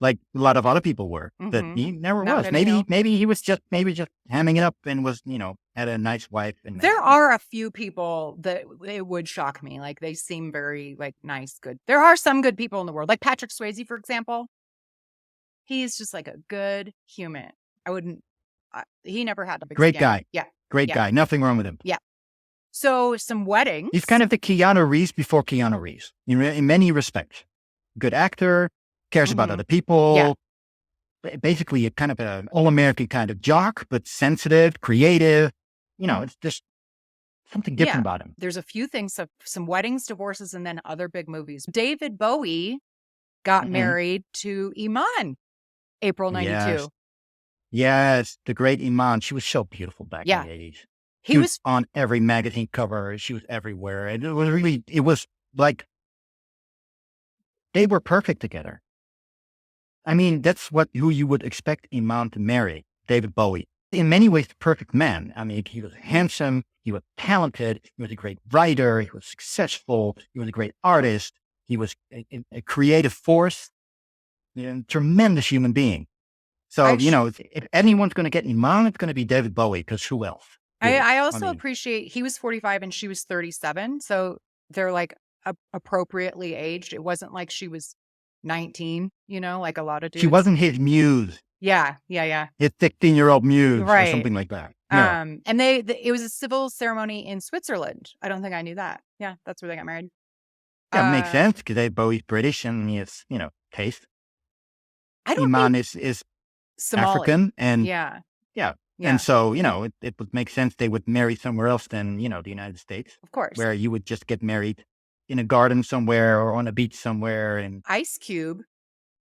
like a lot of other people were, but Mhm. he never Not was. Benny Hill. Maybe he was just hamming it up and was, had a nice wife. And There are a few people that it would shock me. Like they seem very like nice, good. There are some good people in the world, like Patrick Swayze, for example. He's just like a good human. I wouldn't. He never had a big Great scandal. guy. Yeah. Great Yeah. guy. Nothing wrong with him. So some weddings. He's kind of the Keanu Reeves before Keanu Reeves in many respects. Good actor, cares about Mhm. other people. Yeah. Basically, a kind of an all-American kind of jock, but sensitive, creative. It's just something different Yeah. about him. There's a few things, some weddings, divorces, and then other big movies. David Bowie got Mhm. married to Iman, April 92. Yes, the great Iman. She was so beautiful back Yeah. in the 80s. He She was on every magazine cover. She was everywhere. And it was like they were perfect together. I mean, that's who you would expect Iman to marry, David Bowie. In many ways, the perfect man. I mean, he was handsome. He was talented. He was a great writer. He was successful. He was a great artist. He was a creative force, a tremendous human being. So, if anyone's going to get Iman, it's going to be David Bowie, because who else? Really? I also mean, appreciate he was 45 and she was 37. So they're like appropriately aged. It wasn't like she was 19, like a lot of dudes. she wasn't his muse, Yeah. his 16-year-old muse, or Right. something like that. No. And it was a civil ceremony in Switzerland. I don't think I knew that. Yeah, that's where they got married. That makes sense, because David Bowie's British and he has, taste. I don't Iman think is Somali. African, and Yeah. yeah. Yeah. And so, it would make sense they would marry somewhere else than, the United States, Of course. where you would just get married in a garden somewhere or on a beach somewhere. And Ice Cube,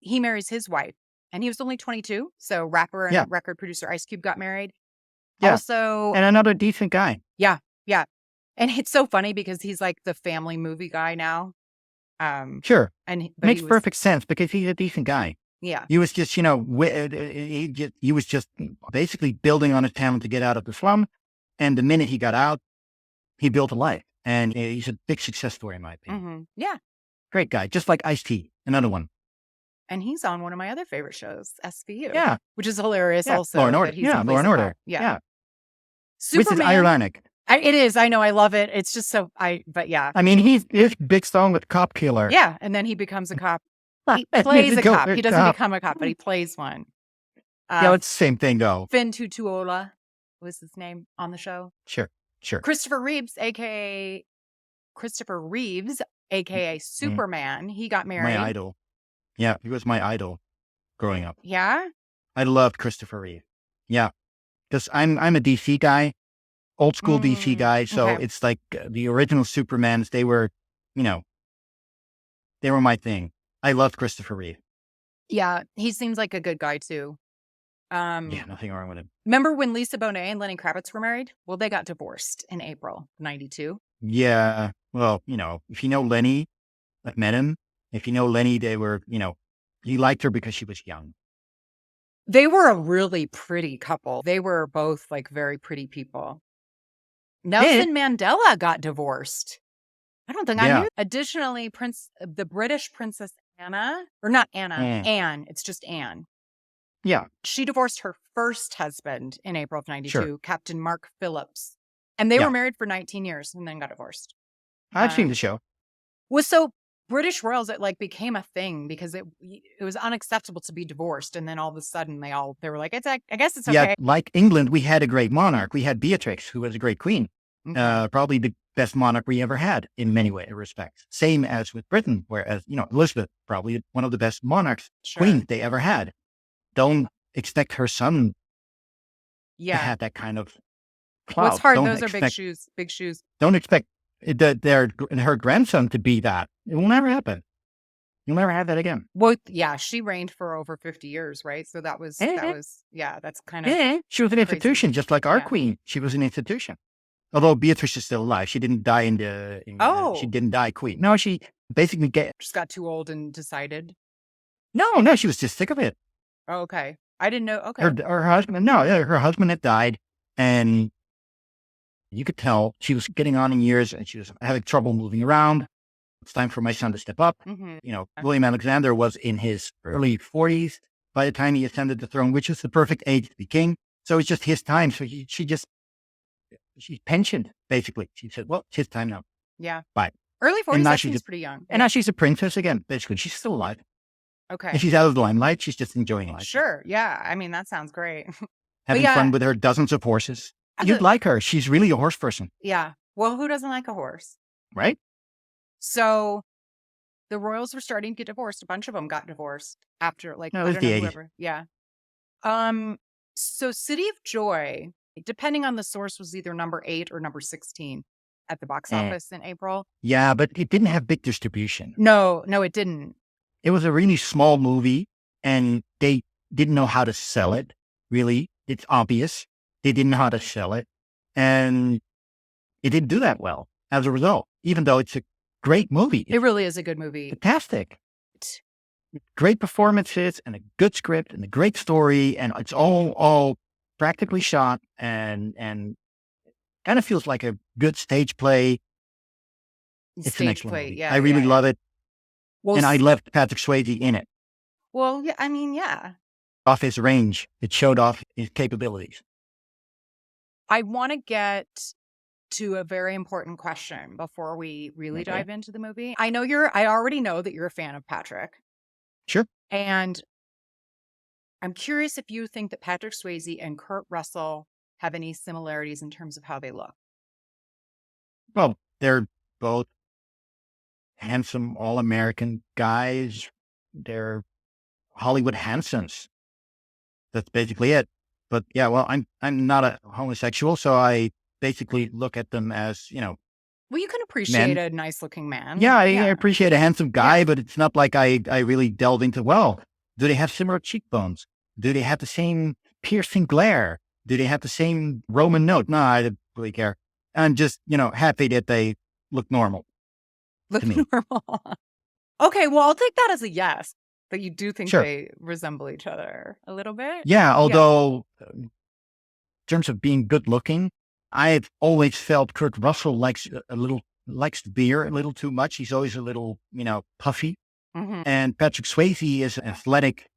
he marries his wife, and he was only 22. So rapper and Yeah. record producer Ice Cube got married. Yeah. Also, and another decent guy. yeah. And it's so funny because he's like the family movie guy now. Sure. But Makes he was, perfect sense because he's a decent guy. Yeah. He was just, he was just basically building on his talent to get out of the slum. And the minute he got out, he built a life. And he's a big success story, in my opinion. Mm-hmm. Yeah. Great guy. Just like Ice-T, another one. And he's on one of my other favorite shows, SVU. Yeah. Which is hilarious Yeah. also. Law and Order. that he's Yeah, always Law and a Order. cop. Yeah. Yeah. Which is Superman. ironic. It is. I know. I love it. It's just so, but yeah. I mean, he's big song with Cop Killer. Yeah. And then he becomes a cop. He Let's plays a go cop. with He doesn't cop. become a cop, but he plays one. Yeah, it's the same thing, though. Finn Tutuola was his name on the show. Sure. Christopher Reeves, aka Superman. He got married. My idol. Yeah, he was my idol growing up. Yeah. I loved Christopher Reeve. Yeah, because I'm a DC guy, old school DC guy. So okay. it's like the original Supermans. They were, they were my thing. I loved Christopher Reeve. Yeah. He seems like a good guy too. Yeah, nothing wrong with him. Remember when Lisa Bonet and Lenny Kravitz were married? Well, they got divorced in April '92. Yeah, well, if you know Lenny, I've met him. If you know Lenny, they were, he liked her because she was young. They were a really pretty couple. They were both like very pretty people. Nelson Mandela got divorced. I don't think I knew. Additionally, the British Princess Anne. Anne. It's just Anne. Yeah. She divorced her first husband in April of '92, Sure. Captain Mark Phillips. And they were married for 19 years and then got divorced. I've seen the show. So British royals, it like became a thing because it was unacceptable to be divorced. And then all of a sudden they were like, I guess it's okay. Yeah, like England, we had a great monarch. We had Beatrix, who was a great queen. Okay. Probably the best monarch we ever had in many respects. Same as with Britain, whereas, Elizabeth, probably one of the best monarchs, queens they ever had. Don't expect her son to have that kind of clout. What's hard? Those are big shoes. Big shoes. Don't expect her grandson to be that. It will never happen. You'll never have that again. Well, yeah, she reigned for over 50 years, right? So that's kind of. She was an institution, just like our queen. She was an institution. Although Beatrice is still alive, she didn't die she didn't die queen. No, she basically just got too old and decided. No, she was just sick of it. Oh, okay. I didn't know. Okay. Her husband, her husband had died, and you could tell she was getting on in years, and she was having trouble moving around. It's time for my son to step up. Mm-hmm. William Alexander was in his early 40s by the time he ascended the throne, which is the perfect age to be king. So it's just his time. So she pensioned, basically. She said, well, it's his time now. Yeah. Bye. Early 40s, she's pretty young. And now she's a princess again, basically. She's still alive. Okay. And she's out of the limelight. She's just enjoying life. Sure. Yeah. I mean, that sounds great. Having fun with her dozens of horses. You'd like her. She's really a horse person. Yeah. Well, who doesn't like a horse? Right? So the royals were starting to get divorced. A bunch of them got divorced after it was the 80s. Yeah. So City of Joy, depending on the source, was either number 8 or number 16 at the box office in April. Yeah, but it didn't have big distribution. No, it didn't. It was a really small movie, and they didn't know how to sell it, really. It's obvious. They didn't know how to sell it, and it didn't do that well as a result, even though it's a great movie. It really is a good movie. Fantastic. Great performances and a good script and a great story, and it's all practically shot and kind of feels like a good stage play. It's an excellent movie. Yeah, I really love it. Well, and I loved Patrick Swayze in it. Well, yeah, I mean, yeah. Off his range. It showed off his capabilities. I want to get to a very important question before we really dive into the movie. I already know that you're a fan of Patrick. Sure. And I'm curious if you think that Patrick Swayze and Kurt Russell have any similarities in terms of how they look. Well, they're both handsome, all-American guys. They're Hollywood handsomes. That's basically it. But yeah, well, I'm not a homosexual, so I basically look at them as, Well, you can appreciate men. a nice looking man. Yeah, I appreciate a handsome guy, Yeah. but it's not like I really delve into, well, do they have similar cheekbones? Do they have the same piercing glare? Do they have the same Roman note? No, I don't really care. I'm just, happy that they look normal Look to me. normal. Okay, well, I'll take that as a yes, that you do think Sure. they resemble each other a little bit. Yeah, although in terms of being good looking, I've always felt Kurt Russell likes beer a little too much. He's always a little, puffy. Mm-hmm. And Patrick Swayze is an athletic,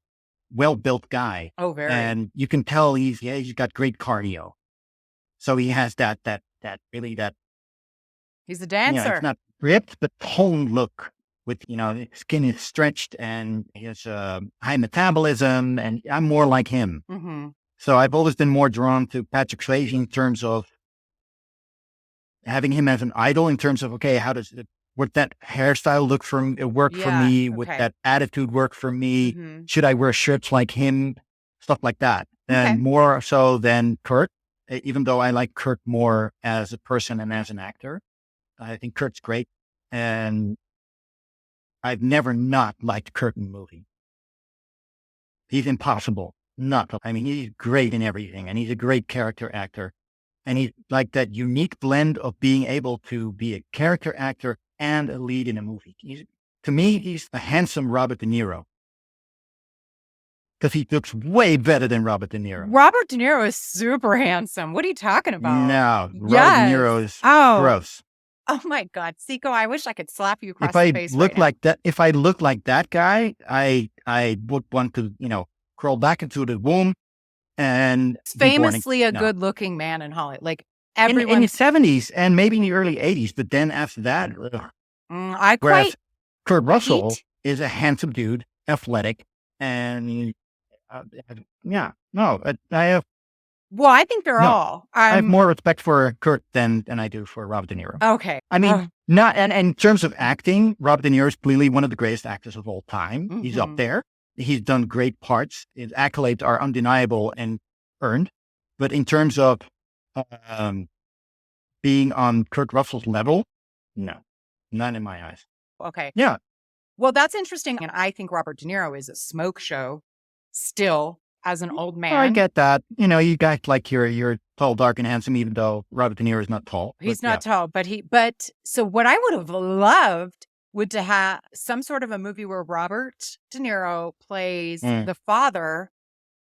well-built guy. Oh, very. And you can tell he's got great cardio. So he has that He's a dancer. it's not ripped, but toned look with, his skin is stretched and he has high metabolism, and I'm more like him. Mm-hmm. So I've always been more drawn to Patrick Swayze in terms of having him as an idol, in terms of, okay, how does would that hairstyle work for me? Would okay. that attitude work for me? Mm-hmm. Should I wear shirts like him? Stuff like that. Okay. And more so than Kurt, even though I like Kurt more as a person and as an actor. I think Kurt's great. And I've never not liked Kurt in a movie. He's impossible not to. I mean, he's great in everything, and he's a great character actor. And he's like that unique blend of being able to be a character actor and a lead in a movie. To me, he's a handsome Robert De Niro. Because he looks way better than Robert De Niro. Robert De Niro is super handsome. What are you talking about? No, Robert Yes. De Niro is Oh. gross. Oh my God, Sicco, I wish I could slap you across If I the face look right now. like that, if I look like that guy, I would want to, crawl back into the womb and He's be born famously a no. good-looking man in Hollywood. Like in everyone, the 70s and maybe in the early 80s, but then after that, I whereas quite Kurt Russell hate- is a handsome dude, athletic, and I have Well, I think they're No, all. I have more respect for Kurt than I do for Robert De Niro. Okay. I mean, not and in terms of acting, Robert De Niro is clearly one of the greatest actors of all time. He's up Mhm. there. He's done great parts. His accolades are undeniable and earned. But in terms of being on Kurt Russell's level, no, none in my eyes. Okay. Yeah, Well, that's interesting. And I think Robert De Niro is a smoke show still as an old man. I get that. You guys like you're tall, dark, and handsome, even though Robert De Niro is not tall. He's But not tall, but so what I would have loved would to have some sort of a movie where Robert De Niro plays the father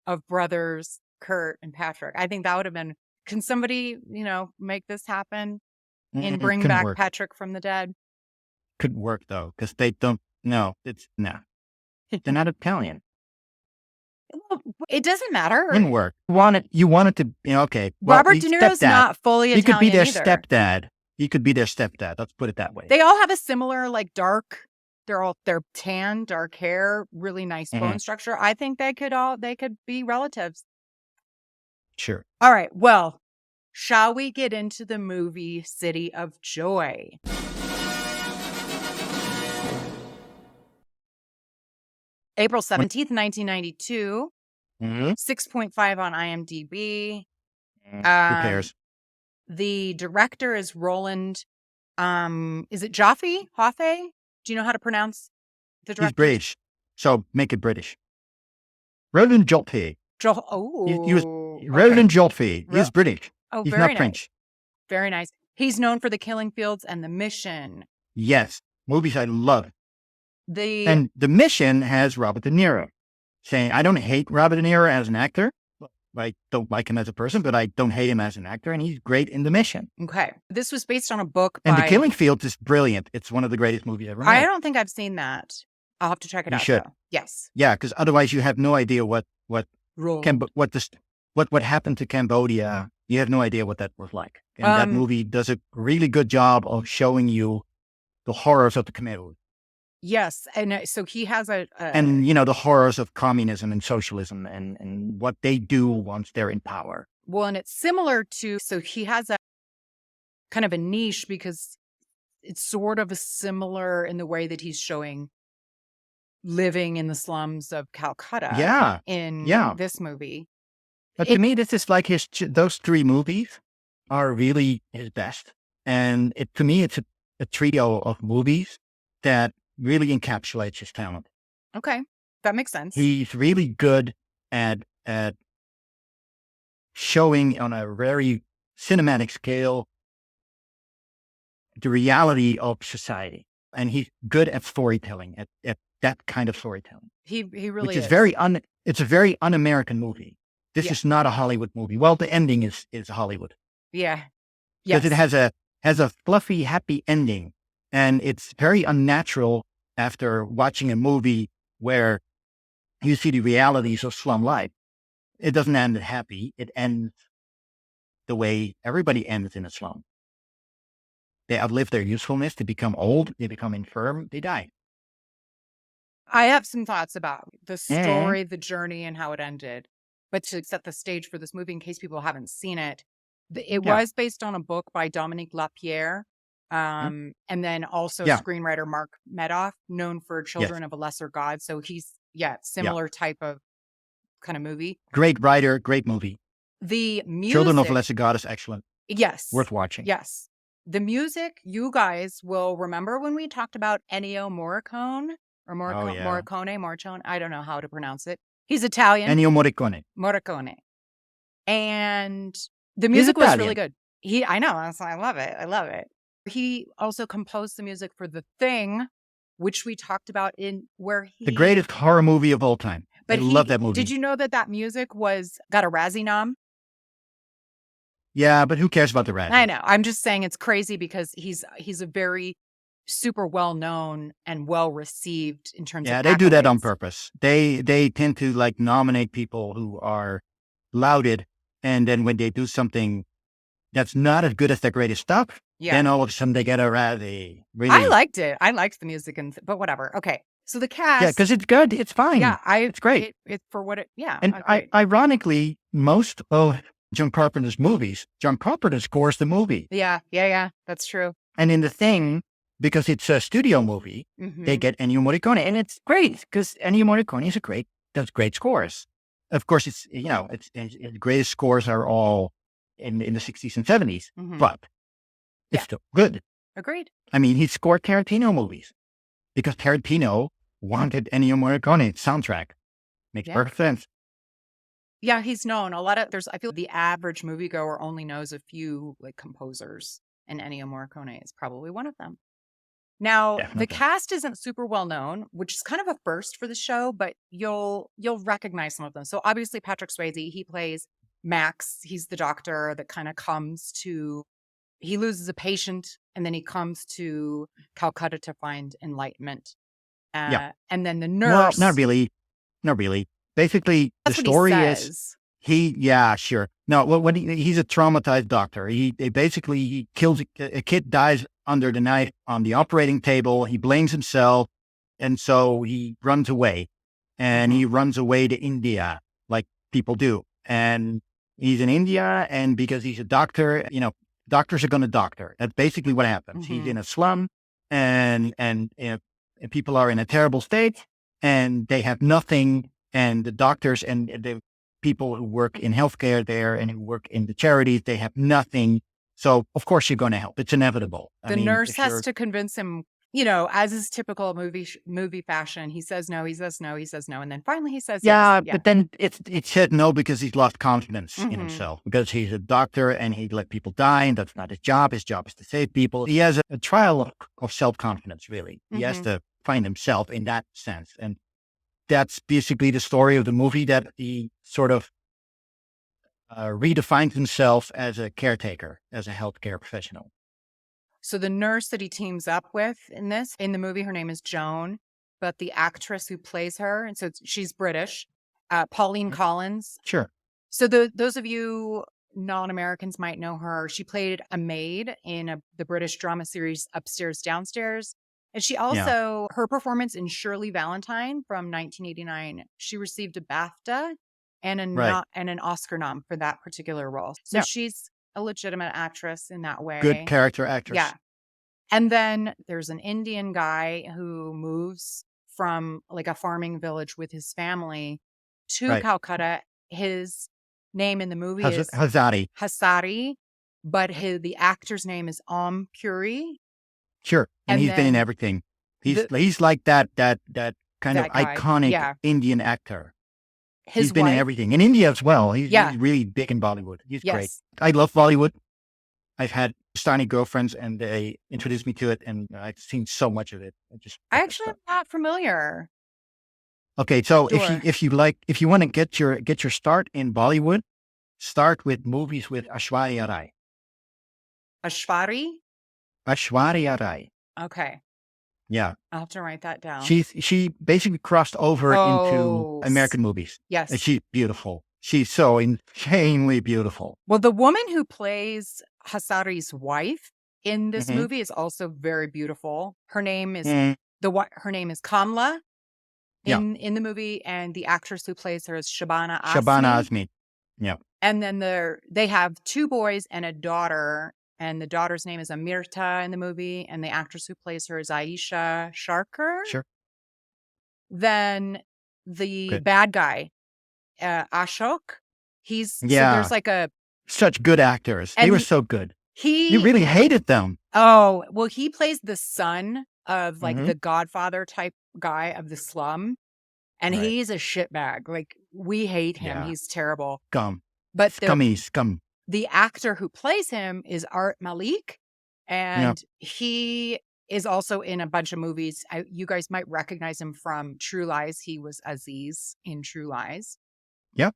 of brothers Kurt and Patrick. I think that would have been. Can somebody, make this happen and It bring couldn't back work. Patrick from the dead? Couldn't work though, because they don't. No, no. They're not Italian. It doesn't matter. Wouldn't work. You wanted to. Okay. Robert he's De Niro's stepdad. not fully He Italian could be their either. stepdad. He could be their stepdad. Let's put it that way. They all have a similar, dark. They're tan, dark hair, really nice bone structure. I think they could be relatives. Sure. All right. Well, shall we get into the movie City of Joy? April 17th, 1992. 6.5 on IMDb. Who cares? The director is Roland. Is it Jaffe? Hoffe? Do you know how to pronounce the director? He's British, so make it British. Roland Joffe. He was Roland Joffe. He's British. Oh, He's very not nice. French. Very nice. He's known for The Killing Fields and The Mission. Yes, movies I love. The And The Mission has Robert De Niro saying, "I don't hate Robert De Niro as an actor. I don't like him as a person, but I don't hate him as an actor, and he's great in The Mission." Okay. This was based on a book And by... The Killing Fields is brilliant. It's one of the greatest movies ever made. I don't think I've seen that. I'll have to check it You out. should. Though. Yes. Yeah, because otherwise you have no idea what Roll. what happened to Cambodia. You have no idea what that was like. And that movie does a really good job of showing you the horrors of the Khmer Rouge. Yes. And so he has And, the horrors of communism and socialism and what they do once they're in power. Well, and it's similar to... So he has a kind of a niche because it's sort of a similar in the way that he's showing living in the slums of Calcutta Yeah. in Yeah. this movie. But to me, this is like those three movies are really his best. And to me, it's a trio of movies that really encapsulates his talent. Okay. That makes sense. He's really good at showing on a very cinematic scale the reality of society. And he's good at storytelling, at that kind of storytelling. He really which is is. it's a very un-American movie. This Yeah. is not a Hollywood movie. Well, the ending is Hollywood. Yeah. Because Yes. it has a fluffy, happy ending. And it's very unnatural after watching a movie where you see the realities of slum life. It doesn't end happy. It ends the way everybody ends in a slum. They outlive their usefulness. They become old. They become infirm. They die. I have some thoughts about the Yeah. story, the journey, and how it ended. But to set the stage for this movie, in case people haven't seen it, it Yeah. was based on a book by Dominique Lapierre. And then also Yeah. screenwriter Mark Medoff, known for Children of a Lesser God. So he's, similar type of kind of movie. Great writer, great movie. The music. Children of a Lesser God is excellent. Yes. Worth watching. Yes. The music, you guys will remember when we talked about Ennio Morricone or Morricone. I don't know how to pronounce it. He's Italian. Ennio Morricone. Morricone. And the music was really good. I know. I love it. I love it. He also composed the music for The Thing, which we talked about The greatest horror movie of all time. I love that movie. Did you know that music got a Razzie nom? Yeah, but who cares about the Razzie? I know. I'm just saying it's crazy because he's a very super well known and well received in terms of Yeah, they do that on accolades. purpose. They tend to like nominate people who are lauded, and then when they do something that's not as good as their greatest stuff, then all of a sudden they get a Razzie. Really? I liked it. I liked the music, but whatever. Okay, so the cast. Yeah, because it's good. It's fine. Yeah, it's great. It's for what it. Yeah, and ironically, most of John Carpenter's movies, John Carpenter scores the movie. Yeah. That's true. And in The Thing, because it's a studio movie, they get Ennio Morricone, and it's great because Ennio Morricone does great scores. Of course, it's the greatest scores are all in the 60s and 70s, but it's still good. Agreed. I mean, he scored Tarantino movies because Tarantino wanted Ennio Morricone's soundtrack. Makes perfect sense. Yeah, he's known a lot of. I feel the average moviegoer only knows a few like composers, and Ennio Morricone is probably one of them. Now, the cast isn't super well known, which is kind of a first for the show, but you'll recognize some of them. So obviously Patrick Swayze, he plays Max. He's the doctor that kind of he loses a patient and then he comes to Calcutta to find enlightenment. And then the nurse. Well, not really. Basically, the story is sure. No, when he's a traumatized doctor. He kills a kid, dies under the knife on the operating table. He blames himself, and so he runs away. And he runs away to India, like people do. And he's in India, and because he's a doctor, doctors are going to doctor. That's basically what happens. He's in a slum, and people are in a terrible state, and they have nothing. And the doctors and the people who work in healthcare there and who work in the charities, they have nothing. So, of course, you're going to help. It's inevitable. The nurse has to convince him, as is typical movie fashion. He says no, he says no, he says no. And then finally he says yes. Yeah, but then it said no because he's lost confidence in himself. Because he's a doctor and he let people die, and that's not his job. His job is to save people. He has a trial of self-confidence, really. He has to find himself in that sense. And that's basically the story of the movie, that he sort of redefines himself as a caretaker, as a healthcare professional. So the nurse that he teams up with in the movie, her name is Joan, but the actress who plays her, and so she's British, Pauline Collins. Sure. So those of you non-Americans might know her. She played a maid in the British drama series Upstairs, Downstairs. And she also, her performance in Shirley Valentine from 1989, she received a BAFTA and an Oscar nom for that particular role. So she's a legitimate actress in that way. Good character actress. Yeah. And then there's an Indian guy who moves from like a farming village with his family to Right. Calcutta. His name in the movie is Hazari. Hasari, but the actor's name is Puri. Sure. And And he's been in then everything. He's like that kind of that guy, iconic yeah. Indian actor. His He's been in wife, everything. In India as well. He's Yeah. really big in Bollywood. He's great. yes. I love Bollywood. I've had Pakistani girlfriends and they introduced me to it and I've seen so much of it. I actually am not familiar. Okay, so Sure. if you want to get your start in Bollywood, start with movies with Aishwarya Rai. Ashwari? Aishwarya Rai. Okay. Yeah. I'll have to write that down. She basically crossed over Oh, into American movies. Yes. And she's beautiful. She's so insanely beautiful. Well, the woman who plays Hasari's wife in this Mhm. movie is also very beautiful. Her name is Mm, her name is Kamla Yeah. in the movie, and the actress who plays her is Shabana Azmi. Shabana Azmi. Yeah. And then they have 2 boys and a daughter, and the daughter's name is Amirta in the movie, and the actress who plays her is Aisha Sharker. Sure. Then the Good. bad guy, Ashok, so Yeah. there's like a Such good actors. They And were he- so good. he You really hated them. Oh, well, he plays the son of like Mhm. the Godfather type guy of the slum, and Right. he's a shitbag. Like we hate him. Yeah. He's terrible. Scum. But Scum. the actor who plays him is Art Malik, and he is also in a bunch of movies. You guys might recognize him from True Lies. He was Aziz in True Lies. Yep.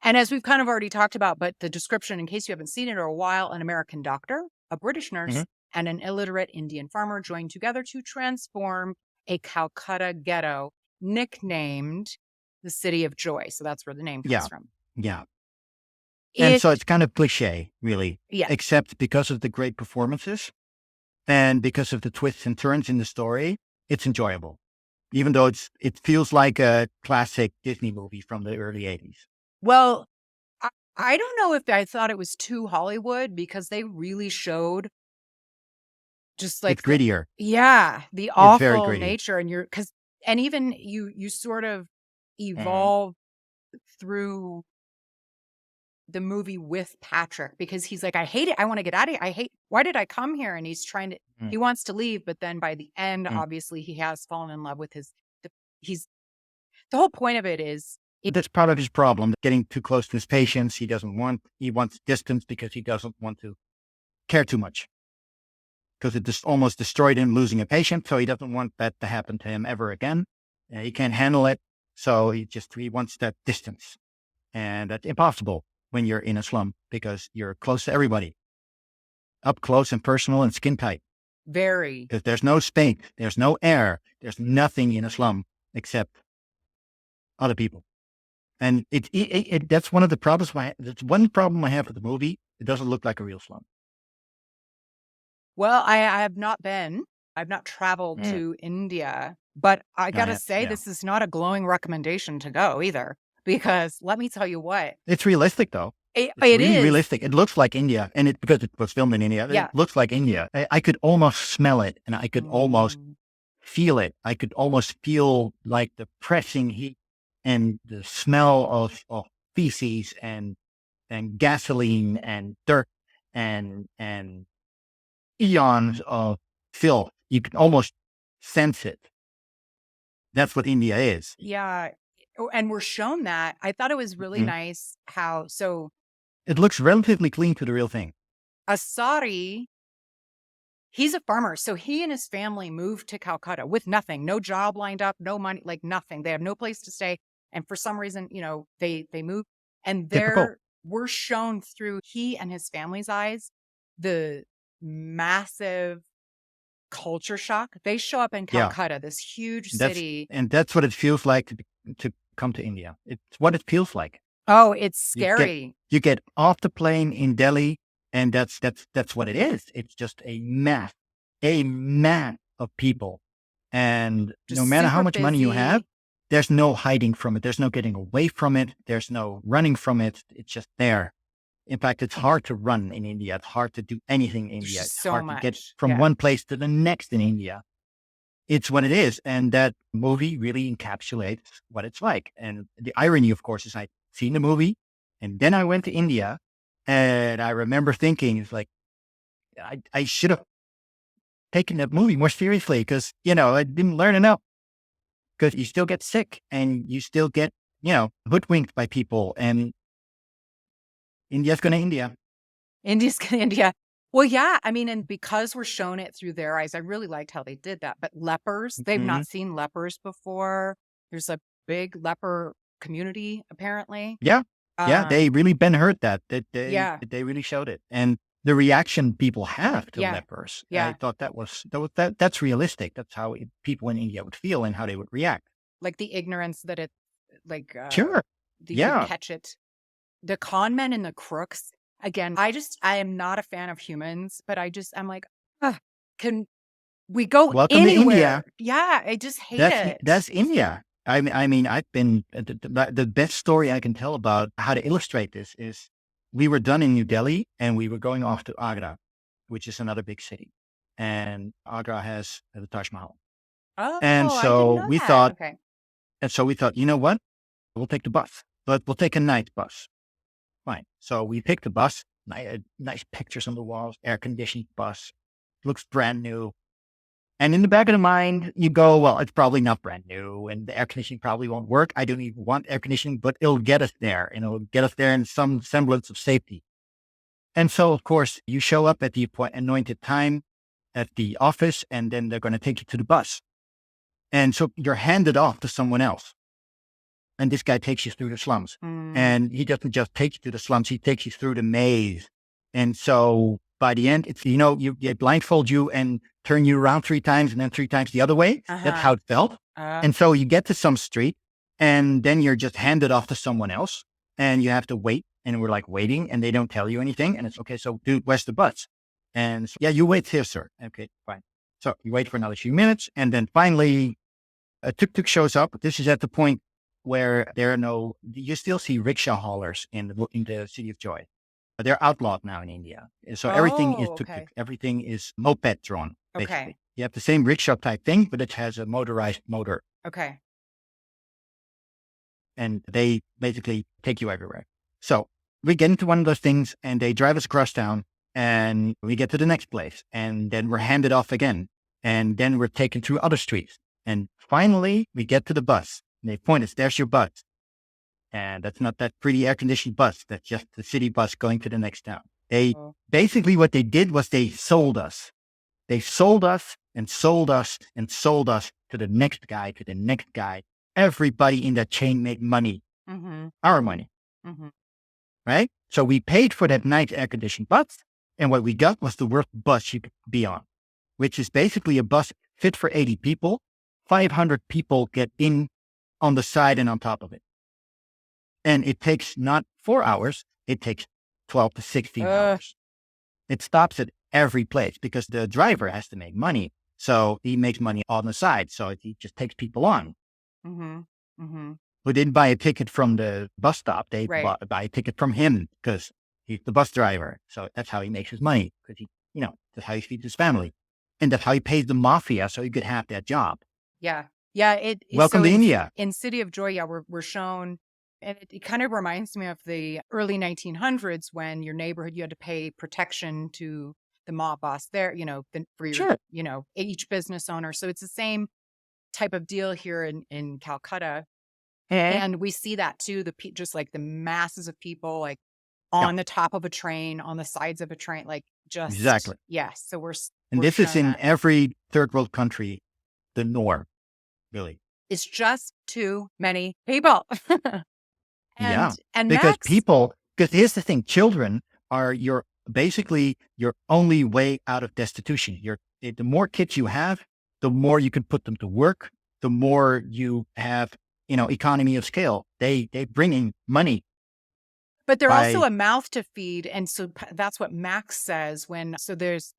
And as we've kind of already talked about, but the description, in case you haven't seen it in a while, an American doctor, a British nurse, Mhm. and an illiterate Indian farmer joined together to transform a Calcutta ghetto nicknamed the City of Joy. So that's where the name comes Yeah. from. Yeah. And so it's kind of cliche, really. Yeah. Except because of the great performances and because of the twists and turns in the story, it's enjoyable. Even though it feels like a classic Disney movie from the early 80s. Well, I don't know if I thought it was too Hollywood because they really showed just like It's grittier. the very awful gritty. nature, and even you sort of evolve through the movie with Patrick because he's like, I hate it. I want to get out of here. Why did I come here? And he's trying to, he wants to leave. But then by the end, obviously he has fallen in love with the whole point of it is, That's part of his problem, getting too close to his patients. He wants distance because he doesn't want to care too much. Because it just almost destroyed him losing a patient. So he doesn't want that to happen to him ever again. He can't handle it. So he wants that distance. And that's impossible when you're in a slum because you're close to everybody. Up close and personal and skin tight. very. Because there's no space, there's no air, there's nothing in a slum except other people. And that's one of the problems. That's one problem I have with the movie. It doesn't look like a real slum. Well, I have not been. I've not traveled to India, but I got to say, yeah. this is not a glowing recommendation to go either. Because let me tell you what, It's realistic though. it It's really is. realistic. It looks like India, and because it was filmed in India, Yeah. it looks like India. I could almost smell it, and I could almost feel it. I could almost feel like the pressing heat and the smell of feces and gasoline and dirt and eons of filth. You can almost sense it. That's what India is. Yeah. And we're shown that. I thought it was really nice how, so It looks relatively clean to the real thing. Asari, he's a farmer. So he and his family moved to Calcutta with nothing, no job lined up, no money, like nothing. They have no place to stay. And for some reason, they moved and Typical. we're shown through he and his family's eyes, the massive culture shock. They show up in Yeah. Calcutta, this huge That's city. and that's what it feels like to come to India. It's what it feels like. Oh, it's You get- scary. You get off the plane in Delhi, and that's what it is. It's just a mass of people, and Just no matter how super much money you busy. have, there's no hiding from it. There's no getting away from it. There's no running from it. It's just there. In fact, it's hard to run in India. It's hard to do anything in There's India. just It's so hard to get much. from Yeah. one place to the next in India. it's what it is. And that movie really encapsulates what it's like. And the irony, of course, is I'd seen the movie and then I went to India and I remember thinking, it's like, I should have taken that movie more seriously because, I didn't learn enough because you still get sick and you still get, hoodwinked by people and India's going to India. India's going to India. Well, yeah. I mean, and because we're shown it through their eyes, I really liked how they did that. But lepers, they've not seen lepers before. There's a big leper community, apparently. Yeah. Yeah. They really been hurt they really showed it. And the reaction people have to lepers. I thought that's realistic. That's how people in India would feel and how they would react. Like the ignorance that it, like, sure. You catch it. The con men and the crooks. Again, I am not a fan of humans, but I'm like, can we go Welcome anywhere? to India. Yeah, I just hate it. That's India. I mean, I've been, the best story I can tell about how to illustrate this is we were done in New Delhi and we were going off to Agra, which is another big city. And Agra has the Taj Mahal. Oh, and I so didn't know we that. thought, okay. And so we thought, you know what? We'll take the bus, but we'll take a night bus. Fine. So we picked the bus, nice pictures on the walls, air-conditioned bus, looks brand new. And in the back of the mind, you go, well, it's probably not brand new and the air conditioning probably won't work. I don't even want air conditioning, but it'll get us there and it'll get us there in some semblance of safety. And so, of course, you show up at the anointed time at the office and then they're going to take you to the bus. And so you're handed off to someone else. And this guy takes you through the slums. And he doesn't just take you to the slums, he takes you through the maze. And so by the end, it's, they blindfold you and turn you around 3 times and then 3 times the other way. That's how it felt. And so you get to some street and then you're just handed off to someone else and you have to wait. And we're like waiting and they don't tell you anything. And it's okay. So dude, where's the bus? And so, yeah, you wait here, sir. Okay, fine. So you wait for another few minutes. And then finally a tuk-tuk shows up. This is at the point where you still see rickshaw haulers in the city of Joy. But they're outlawed now in India. So everything is tuk-tuk. Everything is moped drawn, basically. Okay. You have the same rickshaw type thing, but it has a motorized motor. Okay. And they basically take you everywhere. So we get into one of those things and they drive us across town and we get to the next place and then we're handed off again. And then we're taken through other streets. And finally we get to the bus and they point us, there's your bus. And that's not that pretty air-conditioned bus. That's just the city bus going to the next town. Basically what they did was they sold us. They sold us and sold us and sold us to the next guy, to the next guy. Everybody in that chain made money. Our money. Right? So we paid for that nice air-conditioned bus. And what we got was the worst bus you could be on, which is basically a bus fit for 80 people. 500 people get in on the side and on top of it. And it takes not 4 hours, it takes 12 to 16 hours. It stops at every place because the driver has to make money. So he makes money on the side. So he just takes people on. Who didn't buy a ticket from the bus stop. They buy a ticket from him because he's the bus driver. So that's how he makes his money because that's how he feeds his family. And that's how he pays the mafia so he could have that job. Yeah. Yeah. Welcome to India. In City of Joy, yeah, we're shown, and it kind of reminds me of the early 1900s when your neighborhood, you had to pay protection to the mob boss there, for your, each business owner. So it's the same type of deal here in Calcutta. And we see that too, just like the masses of people like on the top of a train, on the sides of a train, like just. Exactly. Yes. So and this is in every third world country, the norm, really. It's just too many people. And because here's the thing, children are basically your only way out of destitution. The more kids you have, the more you can put them to work, the more you have, economy of scale. They bring in money. But they're also a mouth to feed. And so that's what Max says so there's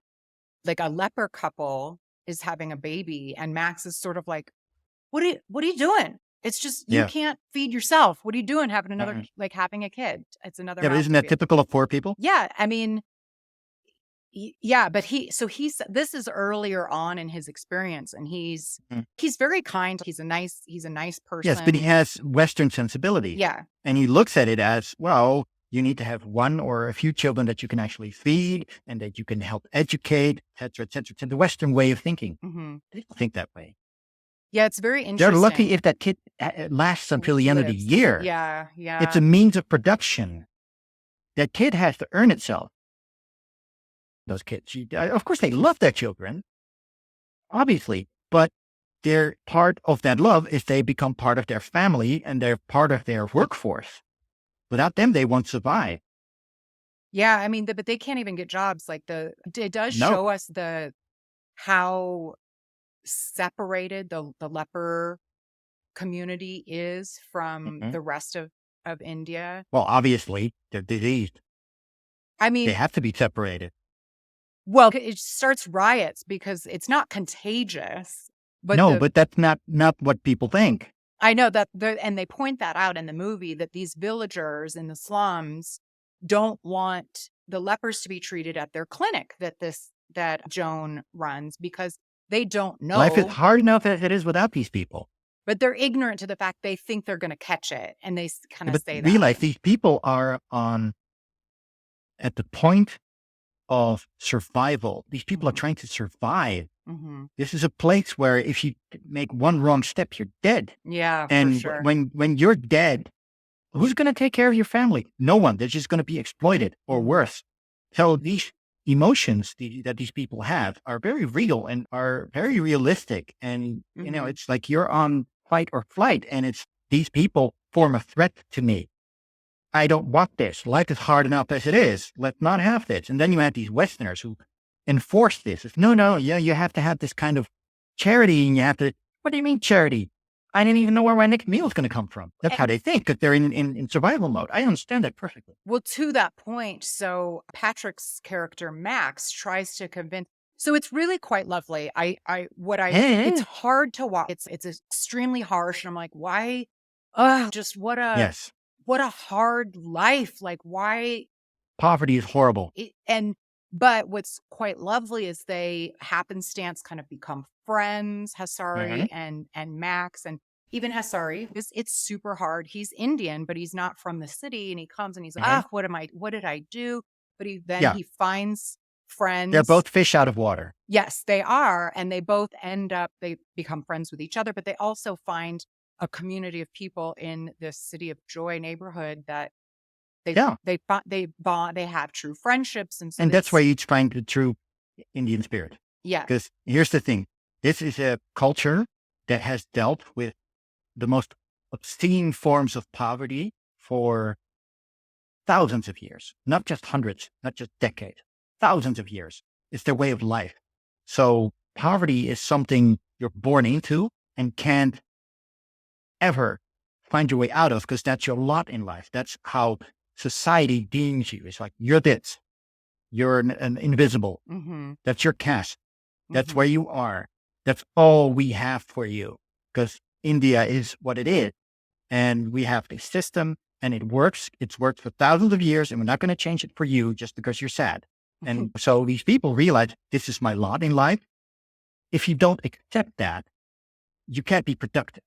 like a leper couple is having a baby and Max is sort of like, what are you doing? It's just, you can't feed yourself. What are you doing having another, like having a kid? It's another. Yeah, but isn't that typical of poor people? Yeah. I mean, Yeah, but this is earlier on in his experience, and he's very kind. He's a nice Yes, but he person. has Western sensibility. Yeah. And he looks at it as, well, you need to have one or a few children that you can actually feed and that you can help educate, et cetera, et cetera. It's the Western way of thinking. They don't think that way. Yeah, it's very interesting. They're lucky if that kid lasts until the end of the Lives. year. Yeah. It's a means of production. That kid has to earn itself. Those kids, of course, they love their children, obviously, but they're part of that love if they become part of their family and they're part of their workforce. Without them, they won't survive. Yeah, I mean, but they can't even get jobs. Like it does No. show us how separated the leper community is from the rest of India. Well, obviously, they're diseased. I mean, They have to be separated. well, it starts riots because it's not contagious. But but that's not what people think. I know that, and they point that out in the movie, that these villagers in the slums don't want the lepers to be treated at their clinic that Joan runs because they don't know. Life is hard enough as it is without these people. But they're ignorant to the fact they think they're going to catch it, and they kind of say that. Realize these people are at the point of survival. These people are trying to survive. This is a place where if you make one wrong step, you're dead. Yeah, and for sure. when you're dead, who's going to take care of your family? No one. They're just going to be exploited or worse. So these emotions that these people have are very real and are very realistic. And, it's like you're on fight or flight, and it's these people form a threat to me. I don't want this. Life is hard enough as it is. Let's not have this. And then you have these Westerners who enforce this. It's, no, you have to have this kind of charity, and you have to, what do you mean charity? I didn't even know where my next meal is going to come from. That's how they think, because they're in survival mode. I understand that perfectly. Well, to that point, so Patrick's character, Max, tries to convince. So it's really quite lovely. It's hard to watch. It's extremely harsh. And I'm like, why? Just what a hard life. Like, why? Poverty is horrible. But what's quite lovely is they happenstance kind of become friends, Hasari and Max, and even Hasari. It's super hard. He's Indian, but he's not from the city, and he comes and he's like, what did I do? But he finds friends. They're both fish out of water. Yes, they are. And they both they become friends with each other, but they also find a community of people in this City of Joy neighborhood that they bond, they have true friendships. And that's where you find the true Indian spirit. Yeah. Because here's the thing. This is a culture that has dealt with the most obscene forms of poverty for thousands of years, not just hundreds, not just decades, thousands of years. It's their way of life. So poverty is something you're born into and can't ever find your way out of, because that's your lot in life. That's how society deems you. It's like, you're this, you're an invisible. That's your caste. That's where you are. That's all we have for you, because India is what it is. And we have a system, and it works. It's worked for thousands of years, and we're not going to change it for you just because you're sad. And so these people realize, this is my lot in life. If you don't accept that, you can't be productive.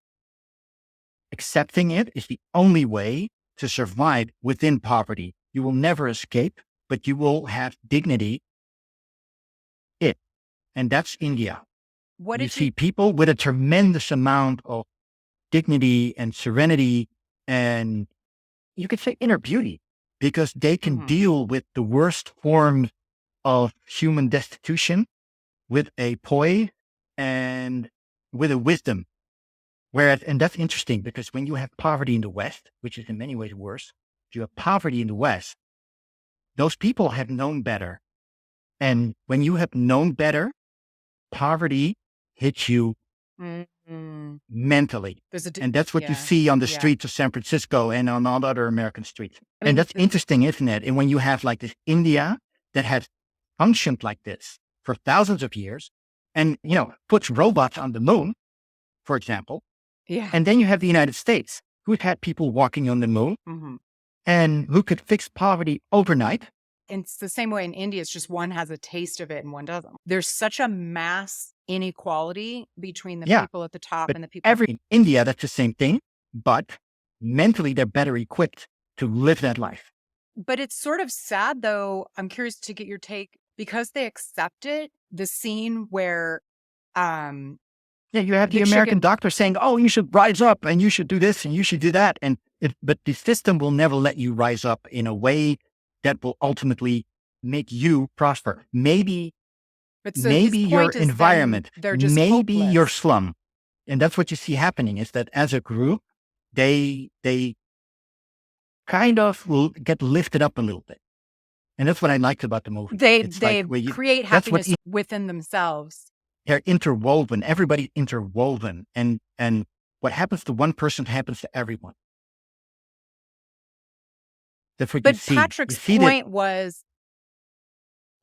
Accepting it is the only way to survive within poverty. You will never escape, but you will have dignity. And that's India. You see people with a tremendous amount of dignity and serenity, and you could say inner beauty, because they can deal with the worst forms of human destitution with a poise and with a wisdom. And that's interesting, because when you have poverty in the West, which is in many ways worse, if you have poverty in the West, those people have known better. And when you have known better, poverty hits you mentally. And that's what you see on the streets of San Francisco and on all other American streets. And that's interesting, isn't it? And when you have like this India that has functioned like this for thousands of years, and, puts robots on the moon, for example. Yeah. And then you have the United States, who had people walking on the moon and who could fix poverty overnight it's the same way in India. It's just one has a taste of it and one doesn't. There's such a mass inequality between the people at the top But and the people. in India, that's the same thing, but mentally they're better equipped to live that life. But it's sort of sad, though. I'm curious to get your take because they accept it. The scene where, Yeah, you have the The American chicken- doctor saying, "Oh, you should rise up and you should do this and you should do that," but the system will never let you rise up in a way that will ultimately make you prosper. Maybe but so his your point is then environment, they're just maybe your hopeless. slum, and that's what you see happening. Is that as a group, they kind of will get lifted up a little bit, and that's what I liked about the movie. They It's like where create that's what happiness within themselves. they're interwoven. Everybody's interwoven, and what happens to one person happens to everyone. That's what you But see. Patrick's You see that- point was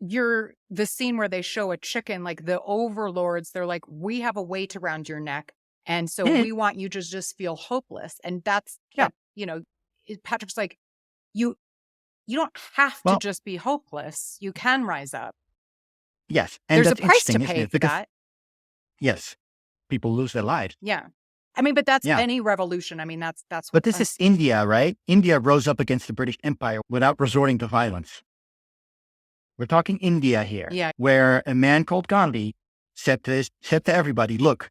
the scene where they show a chicken, like the overlords, they're like, we have a weight around your neck. And so Mhm. we want you to just feel hopeless. And that's, Yeah. that, Patrick's like, you don't have to Well- just be hopeless. You can rise up. yes, and There's a that's price to interesting, isn't pay it? for Because that. yes, people lose their lives. Yeah. I mean, but that's Yeah. any revolution. I mean, that's But what this is India, right? India rose up against the British Empire without resorting to violence. We're talking India here, Yeah. where a man called Gandhi said to everybody, "Look,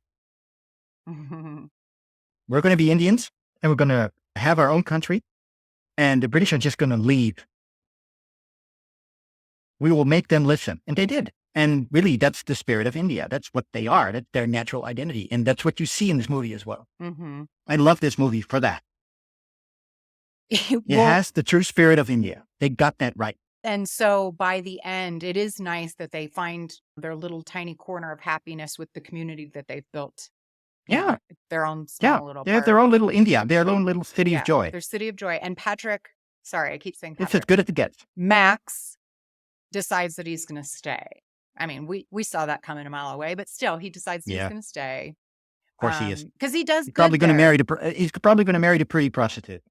we're going to be Indians, and we're going to have our own country, and the British are just going to leave. We will make them listen," and they did. And really, that's the spirit of India. That's what they are. That's their natural identity, and that's what you see in this movie as well. Mhm. I love this movie for that. It Well, has the true spirit of India. They got that right. and so by the end, it is nice that they find their little tiny corner of happiness with the community that they've built. Yeah. Their own small little They have their part. own little India, their own little city Yeah, of joy. their city of joy. And Patrick, sorry, I keep saying It's as Patrick. good as it gets. Max decides that he's going to stay. I mean, we saw that coming a mile away, but still, he decides that he's Yeah. going to stay. Of course he is. Because he does He's probably good going to there. marry he's probably going to marry the pretty prostitute.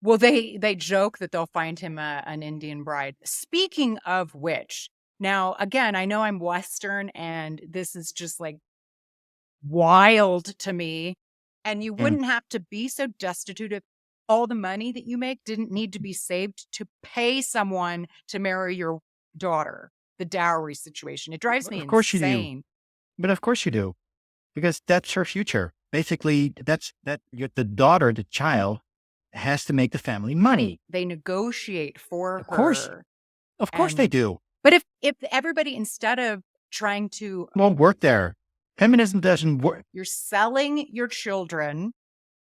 Well, they joke that they'll find him an Indian bride. Speaking of which, now, again, I know I'm Western and this is just like wild to me. And you wouldn't have to be so destitute if all the money that you make didn't need to be saved to pay someone to marry your daughter. The dowry situation. It drives me Of course you do. insane. But of course you do, because that's her future. Basically, the daughter, the child, has to make the family money. They negotiate for Of course. her. Of course And- they do. But if everybody, instead of trying to, Won't work there. Feminism doesn't work. you're selling your children,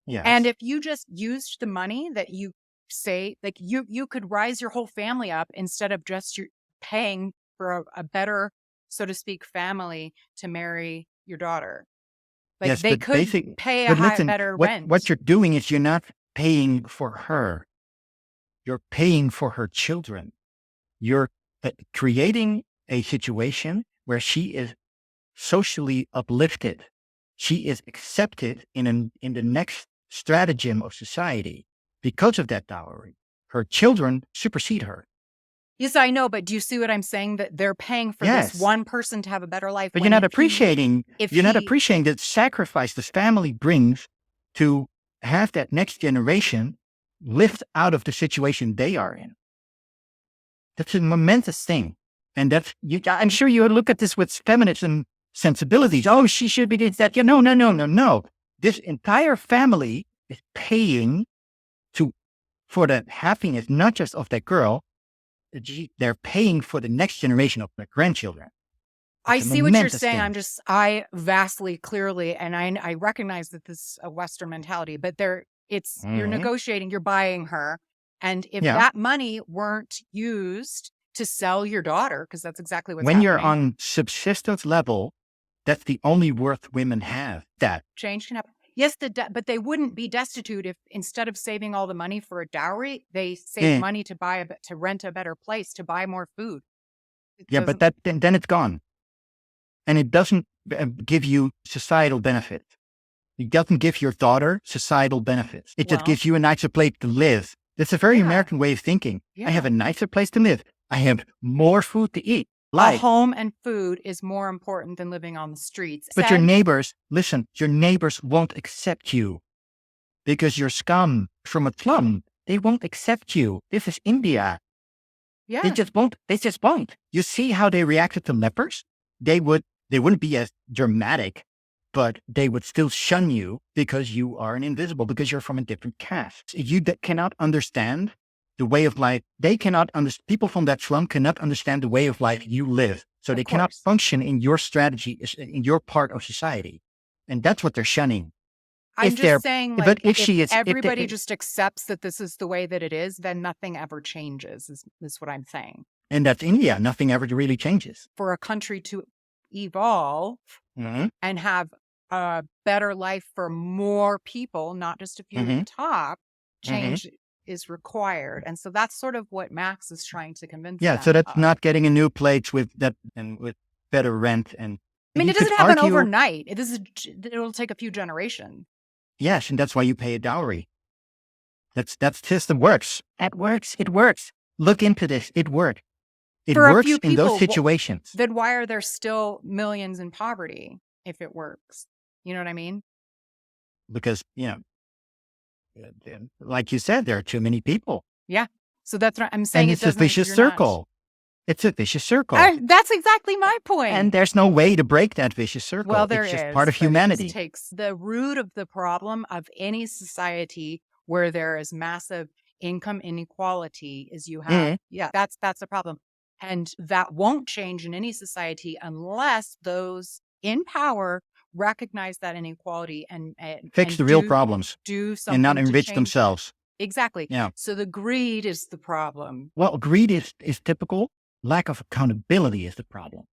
Yes. and if you just used the money that you say, like you could rise your whole family up instead of just paying for a better, so to speak, family to marry your daughter. Like Yes, they but could pay a but listen, better what, rent. What you're doing is you're not paying for her. You're paying for her children. You're creating a situation where she is socially uplifted. She is accepted in the next stratagem of society because of that dowry. Her children supersede her. Yes, I know, but do you see what I'm saying? That they're paying for Yes. this one person to have a better life. But when you're not if he- appreciating. if You're not he- appreciating the sacrifice this family brings to have that next generation lift out of the situation they are in. That's a momentous thing, and I'm sure you look at this with feminism sensibilities. Oh, she should be this, that. Yeah, no. This entire family is paying for the happiness, not just of that girl. They're paying for the next generation of their grandchildren. I It's a see what you're momentous saying. thing. I vastly clearly, and I recognize that this is a Western mentality, but you're Mhm. negotiating, you're buying her. And if Yeah. that money weren't used to sell your daughter, because that's exactly what's When you're happening, on subsistence level, that's the only worth women have. That change can happen. Yes, but they wouldn't be destitute if instead of saving all the money for a dowry, they save money to to rent a better place, to buy more food. It yeah, but doesn't- then it's gone, and it doesn't give you societal benefits. It doesn't give your daughter societal benefits. It just Well- gives you a nicer place to live. That's a very Yeah. American way of thinking. Yeah. I have a nicer place to live. I have more food to eat. A Life. home and food is more important than living on the streets. But your Said- neighbors, listen, your neighbors won't accept you because you're scum from a slum. They won't accept you. This is India. yeah. They just won't. They just won't. You see how they reacted to lepers? They wouldn't be as dramatic, but they would still shun you because you are an invisible, because you're from a different caste. You that cannot understand the way of life. They cannot understand. People from that slum cannot understand the way of life you live. So Of they cannot course. function in your strategy, in your part of society. And that's what they're shunning. I'm if they're- just saying, but like, if she is- if they- everybody just accepts that this is the way that it is, then nothing ever changes, is what I'm saying. And that's India. Nothing ever really changes. For a country to evolve Mhm. and have a better life for more people, not just a few at the top, change is required. And so that's sort of what Max is trying to convince Yeah. them So that's of. not getting a new place with that and with better rent. And I mean, you it doesn't could happen argue- overnight. It'll take a few generations. Yes, and that's why you pay a dowry. That's system works. That works. It works. Look into this. It works. It For a works few in those people, situations. Then why are there still millions in poverty if it works? You know what I mean? Because, like you said, there are too many people. So that's what I'm saying. And It it's a doesn't- vicious you're not- circle. It's a vicious circle. That's exactly my point. And there's no way to break that vicious circle. well, there it's is just part of but it just humanity. takes the root of the problem of any society where there is massive income inequality is you have that's a problem, and that won't change in any society unless those in power recognize that inequality and Fix and the real do- problems do something and not to enrich change it. themselves. Exactly. Yeah. So the greed is the problem. Well, greed is typical. Lack of accountability is the problem.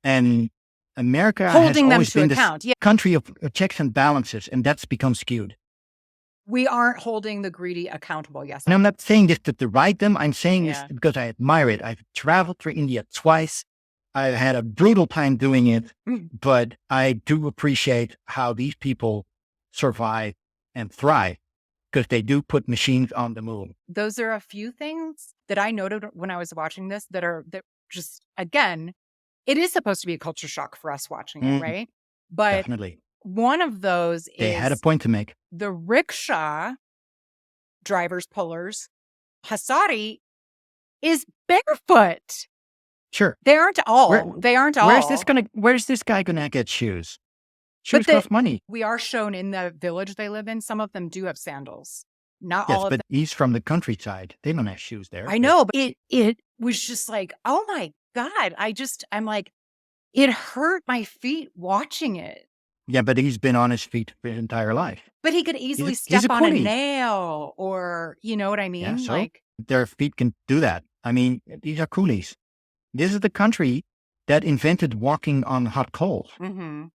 And America Holding has them always to been account. this Yeah. country of checks and balances, and that's become skewed. We aren't holding the greedy accountable. Yes. And I'm not saying this to deride them. I'm saying Yeah. this because I admire it. I've traveled through India twice. I've had a brutal time doing it, Mm. but I do appreciate how these people survive and thrive because they do put machines on the moon. Those are a few things that I noted when I was watching this that just, again, it is supposed to be a culture shock for us watching it, Mhm. right? But Definitely. one of those They is had a point to make. the rickshaw drivers, pullers. Hasari is barefoot. Sure. They aren't all. Where- they aren't all. Where's this guy gonna get shoes? Shoes the- cost money. We are shown in the village they live in. Some of them do have sandals. Not Yes, all of but them. he's from the countryside. They don't have shoes there. I know, but it was just like, oh my God. I'm like, it hurt my feet watching it. Yeah, but he's been on his feet for his entire life. But he could easily he's step a on a coolie. nail or, you know what I mean? Yeah, so? Like, Their feet can do that. I mean, these are coolies. This is the country that invented walking on hot coals mhm.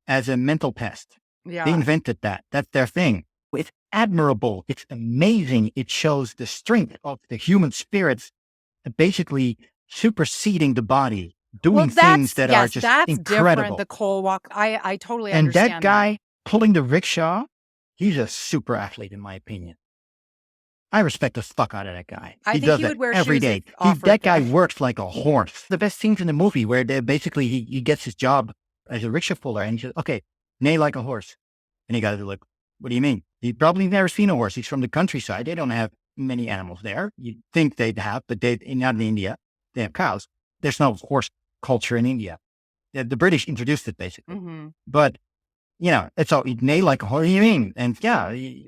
as a mental test. Yeah. They invented that. That's their thing. It's admirable. It's amazing. It shows the strength of the human spirit basically superseding the body, doing things that are just that's incredible. different. The coal walk. I totally And understand. that guy pulling the rickshaw, he's a super athlete, in my opinion. I respect the fuck out of that guy. I he think does he that would wear every shoes day. if offered. That guy works like a horse. The best scenes in the movie where they basically he gets his job as a rickshaw puller and he says, okay, neigh like a horse. And he goes, look, what do you mean? He's probably never seen a horse. He's from the countryside. They don't have many animals there. You'd think they'd have, but not in India. They have cows. There's no horse culture in India. The British introduced it basically. hmm But, it's all, you neigh like a horse. What do you mean? And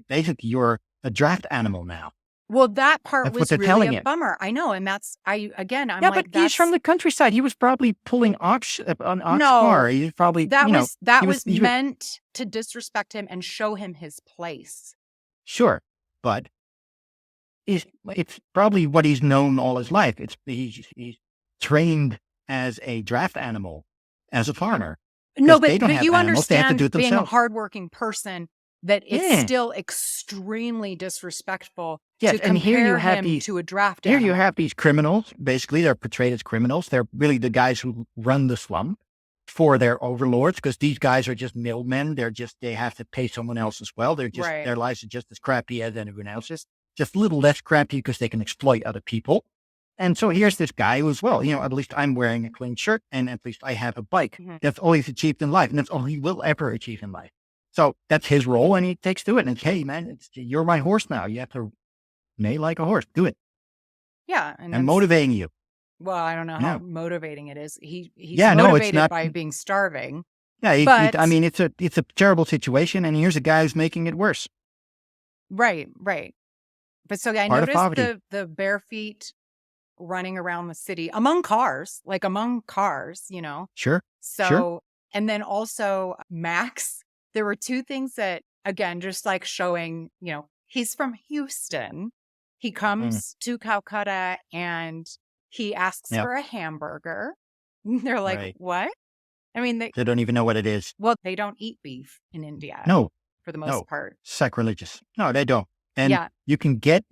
basically you're a draft animal now. Well, that part That's what was they're really telling a it. bummer. I know. And I'm Yeah, like, but he's from the countryside. He was probably pulling an ox car. He's probably, that he was he was- meant to disrespect him and show him his place. Sure, but it's probably what he's known all his life. He's trained as a draft animal, as a farmer. No, 'Cause they but don't have you animals. They have to understand do it being a themselves. hardworking person that it's Yeah. still extremely disrespectful Yes, to and here you compare have him these- to a draft Here you animal. have these criminals. Basically, they're portrayed as criminals. They're really the guys who run the slum for their overlords, because these guys are just middlemen. They have to pay someone else as well. Right. Their lives are just as crappy as anyone else's. just a little less crappy because they can exploit other people. And so here's this guy who's, well, at least I'm wearing a clean shirt and at least I have a bike. That's all he's achieved in life. And that's all he will ever achieve in life. So that's his role and he takes to it. And it's, hey, man, you're my horse now. You have to neigh like a horse. Do it. Yeah. And motivating you. Well, I don't know how motivating it is. He's it's motivated not by being starving. Yeah, I mean, it's a terrible situation. And here's a guy who's making it worse. Right. But so I noticed the bare feet running around the city among cars, Sure. So, and then also Max, there were two things that, again, just like showing, he's from Houston. He comes to Calcutta and he asks for a hamburger. They're like, what? I mean, they don't even know what it is. Well, they don't eat beef in India. No. For the most part. Sacrilegious. No, they don't. And you can get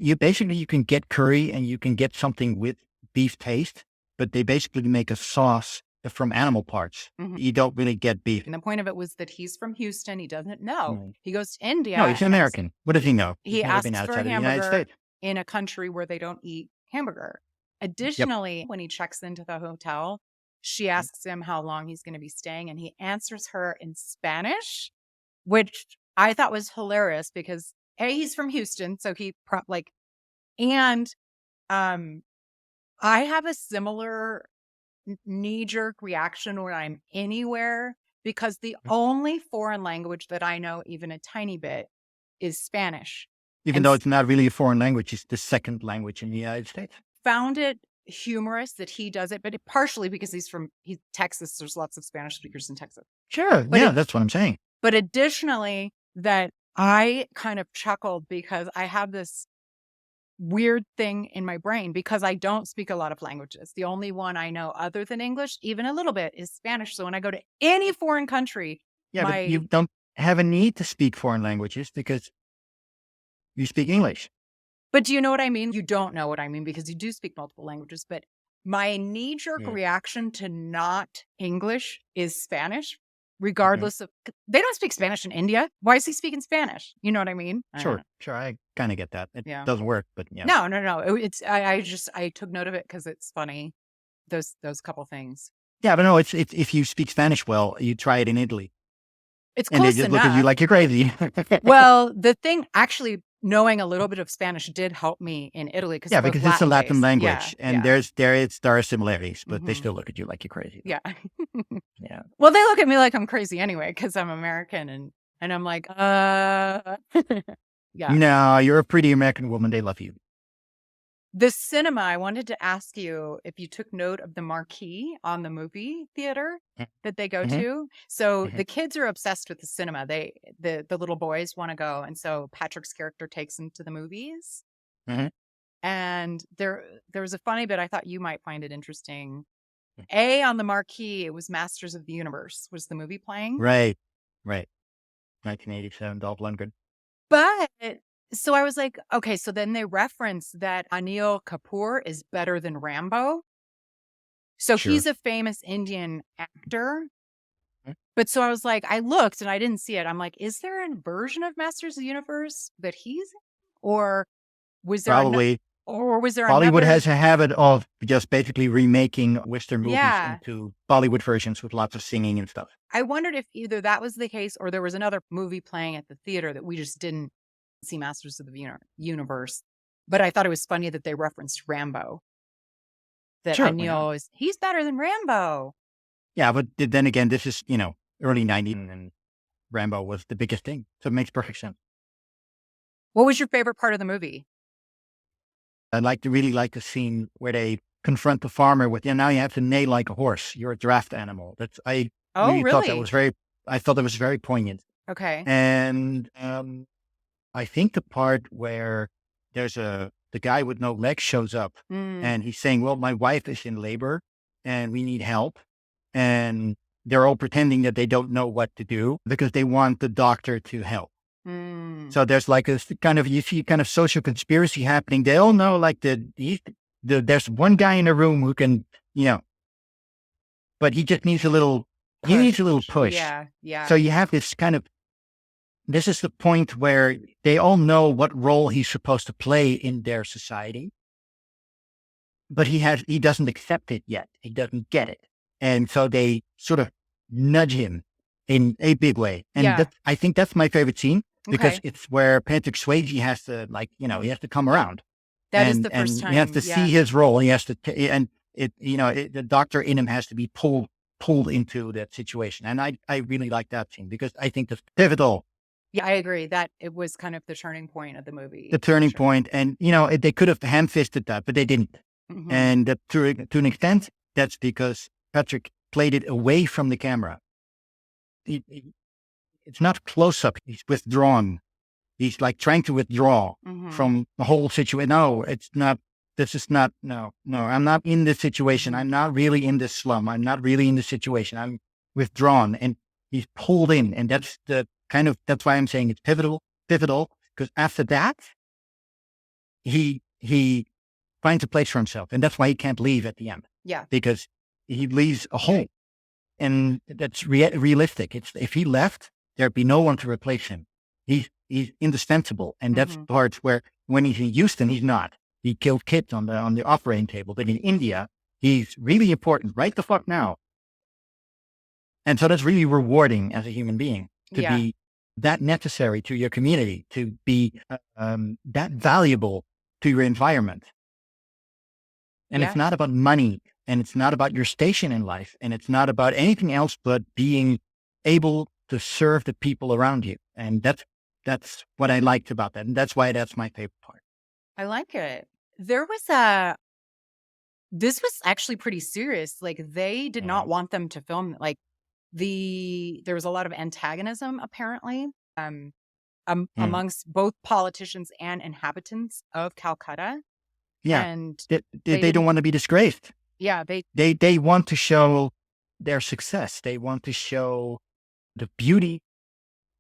curry and you can get something with beef taste, but they basically make a sauce from animal parts. You don't really get beef. And the point of it was that he's from Houston. He doesn't know. He goes to India. No, he's an American. What does he know? He asks for a hamburger in a country where they don't eat hamburger. Additionally, when he checks into the hotel, she asks him how long he's going to be staying, and he answers her in Spanish, which I thought was hilarious because he's from Houston, so he I have a similar knee-jerk reaction when I'm anywhere because the only foreign language that I know even a tiny bit is Spanish. Even though it's not really a foreign language, it's the second language in the United States. Found it humorous that he does it, but partially because he's Texas. There's lots of Spanish speakers in Texas. Sure. That's what I'm saying. But additionally, that I kind of chuckled because I have this weird thing in my brain because I don't speak a lot of languages. The only one I know other than English, even a little bit, is Spanish. So when I go to any foreign country, but you don't have a need to speak foreign languages because you speak English. But do you know what I mean? You don't know what I mean because you do speak multiple languages. But my knee-jerk reaction to not English is Spanish, regardless of... They don't speak Spanish in India. Why is he speaking Spanish? You know what I mean? Sure. I kind of get that. It doesn't work, but yeah. No. I took note of it because it's funny. Those couple things. Yeah, but no, it's if you speak Spanish well, you try it in Italy. It's close and they just enough. Look at you like you're crazy. Well, the thing actually knowing a little bit of Spanish did help me in Italy because it's a Latin language and there are similarities, but they still look at you like you're crazy. Yeah. Yeah. Well, they look at me like I'm crazy anyway because I'm American and I'm like, yeah. No, you're a pretty American woman. They love you. The cinema, I wanted to ask you if you took note of the marquee on the movie theater that they go to. So the kids are obsessed with the cinema. The little boys want to go. And so Patrick's character takes them to the movies. And there was a funny bit. I thought you might find it interesting. On the marquee, it was Masters of the Universe was the movie playing. Right. 1987, Dolph Lundgren. But... So I was like, okay, so then they reference that Anil Kapoor is better than Rambo. So he's a famous Indian actor. But so I was like, I looked and I didn't see it. I'm like, is there a version of Masters of the Universe that he's in? Or was there probably? Bollywood has a habit of just basically remaking Western movies into Bollywood versions with lots of singing and stuff. I wondered if either that was the case or there was another movie playing at the theater that we just didn't see Masters of the Universe, but I thought it was funny that they referenced Rambo. That Anil he's better than Rambo. Yeah, but then again, this is early 90s, and Rambo was the biggest thing, so it makes perfect sense. What was your favorite part of the movie? I really like the scene where they confront the farmer with, now you have to neigh like a horse. You're a draft animal. I thought that was very poignant. Okay, and I think the part where there's the guy with no legs shows up and he's saying, well, my wife is in labor and we need help. And they're all pretending that they don't know what to do because they want the doctor to help. So there's like you see kind of social conspiracy happening. They all know like there's one guy in the room who can, but he just needs a little push. Yeah. So you have this kind of this is the point where they all know what role he's supposed to play in their society, but he doesn't accept it yet. He doesn't get it. And so they sort of nudge him in a big way. And I think that's my favorite scene because it's where Patrick Swayze has to he has to come around. That is the first time. He has to see his role. He has to, the doctor in him has to be pulled into that situation. And I really like that scene because I think that's pivotal. Yeah, I agree that it was kind of the turning point of the movie. The turning point. And, they could have ham-fisted that, but they didn't. Mm-hmm. And to an extent, that's because Patrick played it away from the camera. It's not close up. He's withdrawn. He's like trying to withdraw from the whole situation. No, it's not. This is not. No, I'm not in this situation. I'm not really in this slum. I'm not really in this situation. I'm withdrawn, and he's pulled in, and that's that's why I'm saying it's pivotal, because after that, he finds a place for himself, and that's why he can't leave at the end. Yeah, because he leaves a hole, and that's realistic. If he left, there'd be no one to replace him. He's indispensable, and that's the part where when he's in Houston, he's not. He killed kids on the operating table, but in India, he's really important right the fuck now. And so that's really rewarding as a human being to be that necessary to your community, to be that valuable to your environment. And it's not about money, and it's not about your station in life, and it's not about anything else but being able to serve the people around you. And that's what I liked about that. And that's why that's my favorite part. I like it. There was this was actually pretty serious. Like they did not want them to film. Like there was a lot of antagonism apparently amongst both politicians and inhabitants of Calcutta. Yeah. And they don't want to be disgraced. Yeah. They want to show their success. They want to show the beauty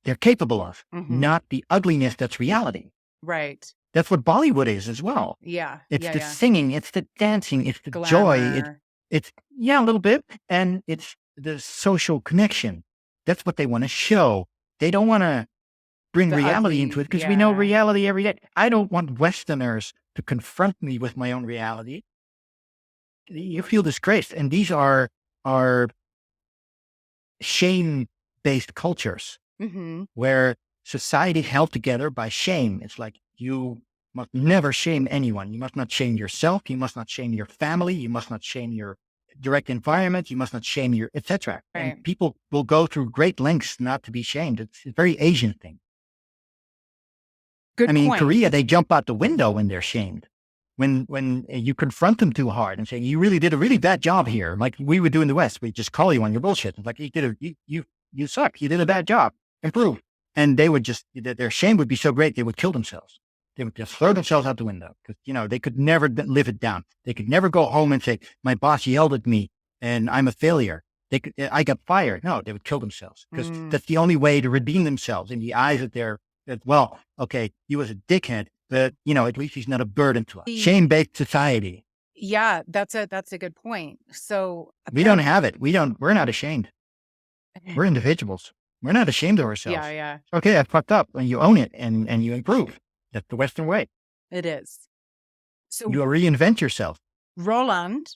they're capable of, not the ugliness that's reality. Right. That's what Bollywood is as well. Yeah. It's the singing, it's the dancing, it's the glamour. Joy. It's a little bit. And it's the social connection. That's what they want to show. They don't want to bring reality into it because we know reality every day. I don't want Westerners to confront me with my own reality. You feel disgraced. And these are shame-based cultures where society is held together by shame. It's like you must never shame anyone. You must not shame yourself. You must not shame your family. You must not shame your direct environment. You must not shame your etc. Right. And people will go through great lengths not to be shamed. It's a very Asian thing. Good point. In Korea, they jump out the window when they're shamed. When you confront them too hard and say, you really did a really bad job here. Like we would do in the West, we just call you on your bullshit. It's like, you suck. You did a bad job. Improve. And they would their shame would be so great, they would kill themselves. They would just throw themselves out the window because, they could never live it down. They could never go home and say, my boss yelled at me and I'm a failure. I got fired. No, they would kill themselves because that's the only way to redeem themselves in the eyes of he was a dickhead, but, at least he's not a burden to us. Shame-based society. Yeah, that's a good point. So we don't have it. We're not ashamed. We're individuals. We're not ashamed of ourselves. Yeah. Okay, I fucked up, and you own it, and you improve. That's the Western way. It is. So you reinvent yourself. Roland.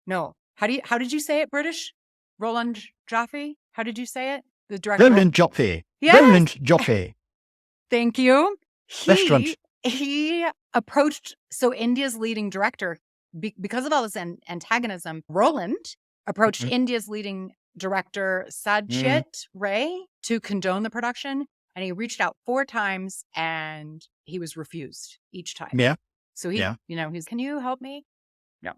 No. How did you say it, British? Roland Joffe? How did you say it? The director. Roland Joffe. Yes. Roland Joffe. Thank you. Restaurant. He approached, India's leading director, because of all this antagonism, Roland approached India's leading director, Sajid Ray, to condone the production. And he reached out 4 times and he was refused each time. Yeah. So he's, can you help me? No.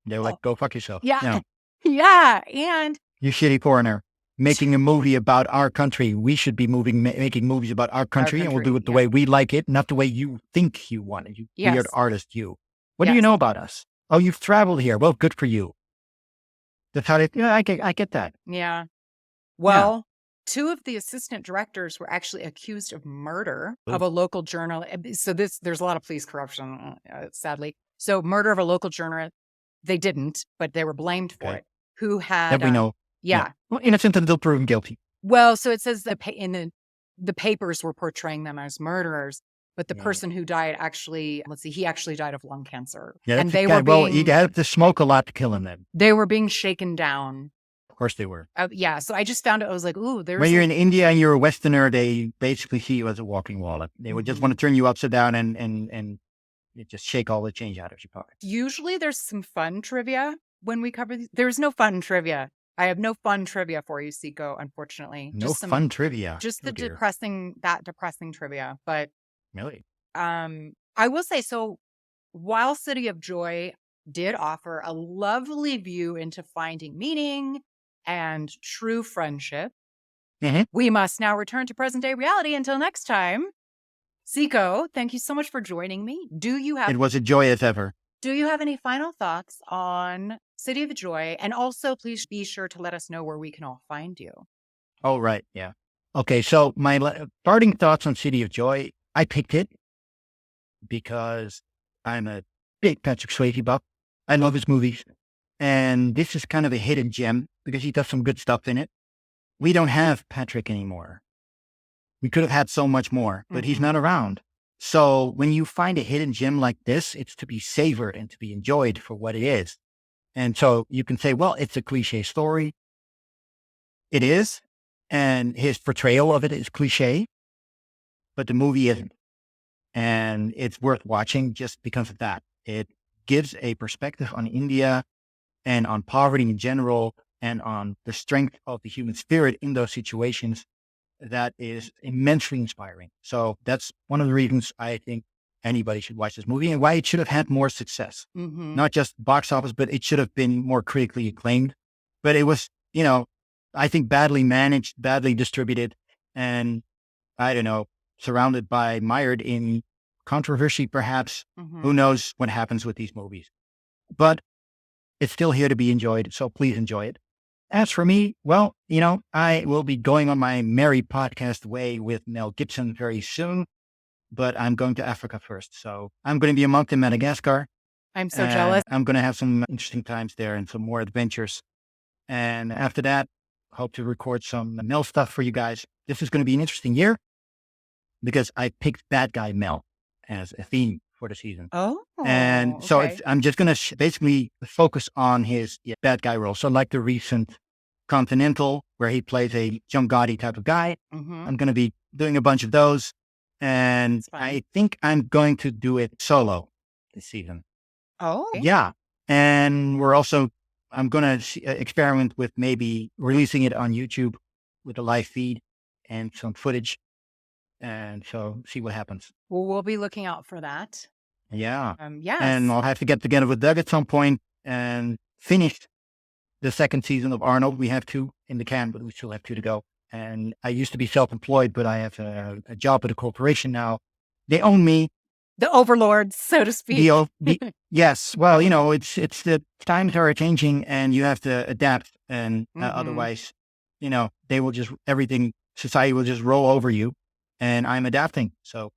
They were like, go fuck yourself. Yeah. No. Yeah. And you shitty foreigner. Making a movie about our country. We should be making movies about our country, and we'll do it the way we like it, not the way you think you want it. You weird artist, you. What do you know about us? Oh, you've traveled here. Well, good for you. That's how I get that. Yeah. Well, 2 of the assistant directors were actually accused of murder of a local journalist. So there's a lot of police corruption, sadly. So murder of a local journalist, they didn't, but they were blamed for it. Who had... That we know. Yeah. Well, innocent until proven guilty. Well, so it says that in the the papers were portraying them as murderers. But the person who died actually, he actually died of lung cancer. Yeah, and that's they well, were you had to smoke a lot to kill him then. they were being shaken down. Of course they were. Yeah, so I just found it. I was like, ooh, there's. When you're in India and you're a Westerner, they basically see you as a walking wallet. They would just want to turn you upside down and just shake all the change out of your pocket. Usually there's some fun trivia when we cover these. There's no fun trivia. I have no fun trivia for you, Sicco, unfortunately. No just fun trivia. Just the dear. depressing trivia. But Really? I will say, so while City of Joy did offer a lovely view into finding meaning and true friendship, we must now return to present day reality. Until next time, Sicco, thank you so much for joining me. It was a joy as ever. Do you have any final thoughts on City of Joy? And also, please be sure to let us know where we can all find you. Oh, right. Yeah. Okay. So my parting thoughts on City of Joy, I picked it because I'm a big Patrick Swayze buff. I love his movies. And this is kind of a hidden gem because he does some good stuff in it. We don't have Patrick anymore. We could have had so much more, but he's not around. So when you find a hidden gem like this, it's to be savored and to be enjoyed for what it is. And so you can say, well, it's a cliche story. It is. And his portrayal of it is cliche, but the movie isn't. And it's worth watching just because of that. It gives a perspective on India and on poverty in general and on the strength of the human spirit in those situations that is immensely inspiring. So that's one of the reasons I think anybody should watch this movie and why it should have had more success. Not just box office, but it should have been more critically acclaimed. But it was, I think badly managed, badly distributed, and I don't know, mired in controversy, perhaps. Who knows what happens with these movies? But it's still here to be enjoyed, so please enjoy it. As for me, well, I will be going on my merry podcast way with Mel Gibson very soon, but I'm going to Africa first. So I'm going to be a month in Madagascar. I'm so jealous. I'm going to have some interesting times there and some more adventures. And after that, hope to record some Mel stuff for you guys. This is going to be an interesting year because I picked bad guy Mel as a theme for the season. Oh, and so I'm just going to basically focus on his bad guy role. So like the recent Continental, where he plays a John Gotti type of guy, I'm going to be doing a bunch of those. And I think I'm going to do it solo this season. Oh, yeah. And I'm going to experiment with maybe releasing it on YouTube with a live feed and some footage. And so see what happens. Well, we'll be looking out for that. Yeah. Yes. And I'll have to get together with Doug at some point and finish the second season of Arnold. We have 2 in the can, but we still have 2 to go. And I used to be self-employed, but I have a job at a corporation now. They own me. The overlords, so to speak. Yes. Well, it's the times are changing and you have to adapt. And otherwise, society will just roll over you. And I'm adapting. So.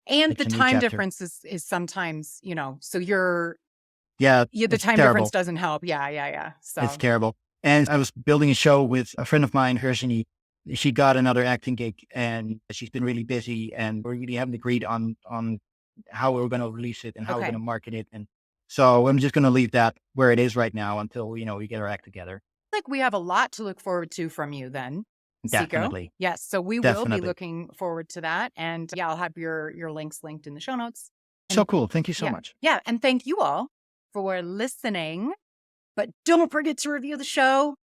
And the time difference is sometimes, so you're. Yeah. The time difference doesn't help. Yeah. So it's terrible. And I was building a show with a friend of mine, Heersink. She got another acting gig and she's been really busy and we really haven't agreed on how we're going to release it and how we're going to market it. And so I'm just going to leave that where it is right now until, we get our act together. Like we have a lot to look forward to from you then. Definitely. Sicco. Yes. So we will be looking forward to that. And I'll have your links linked in the show notes. And, so cool. Thank you so much. Yeah. And thank you all for listening. But don't forget to review the show.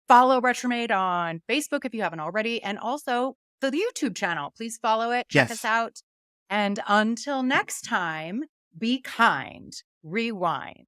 Follow Retromade on Facebook if you haven't already. And also the YouTube channel. Please follow it. Check us out. And until next time, be kind. Rewind.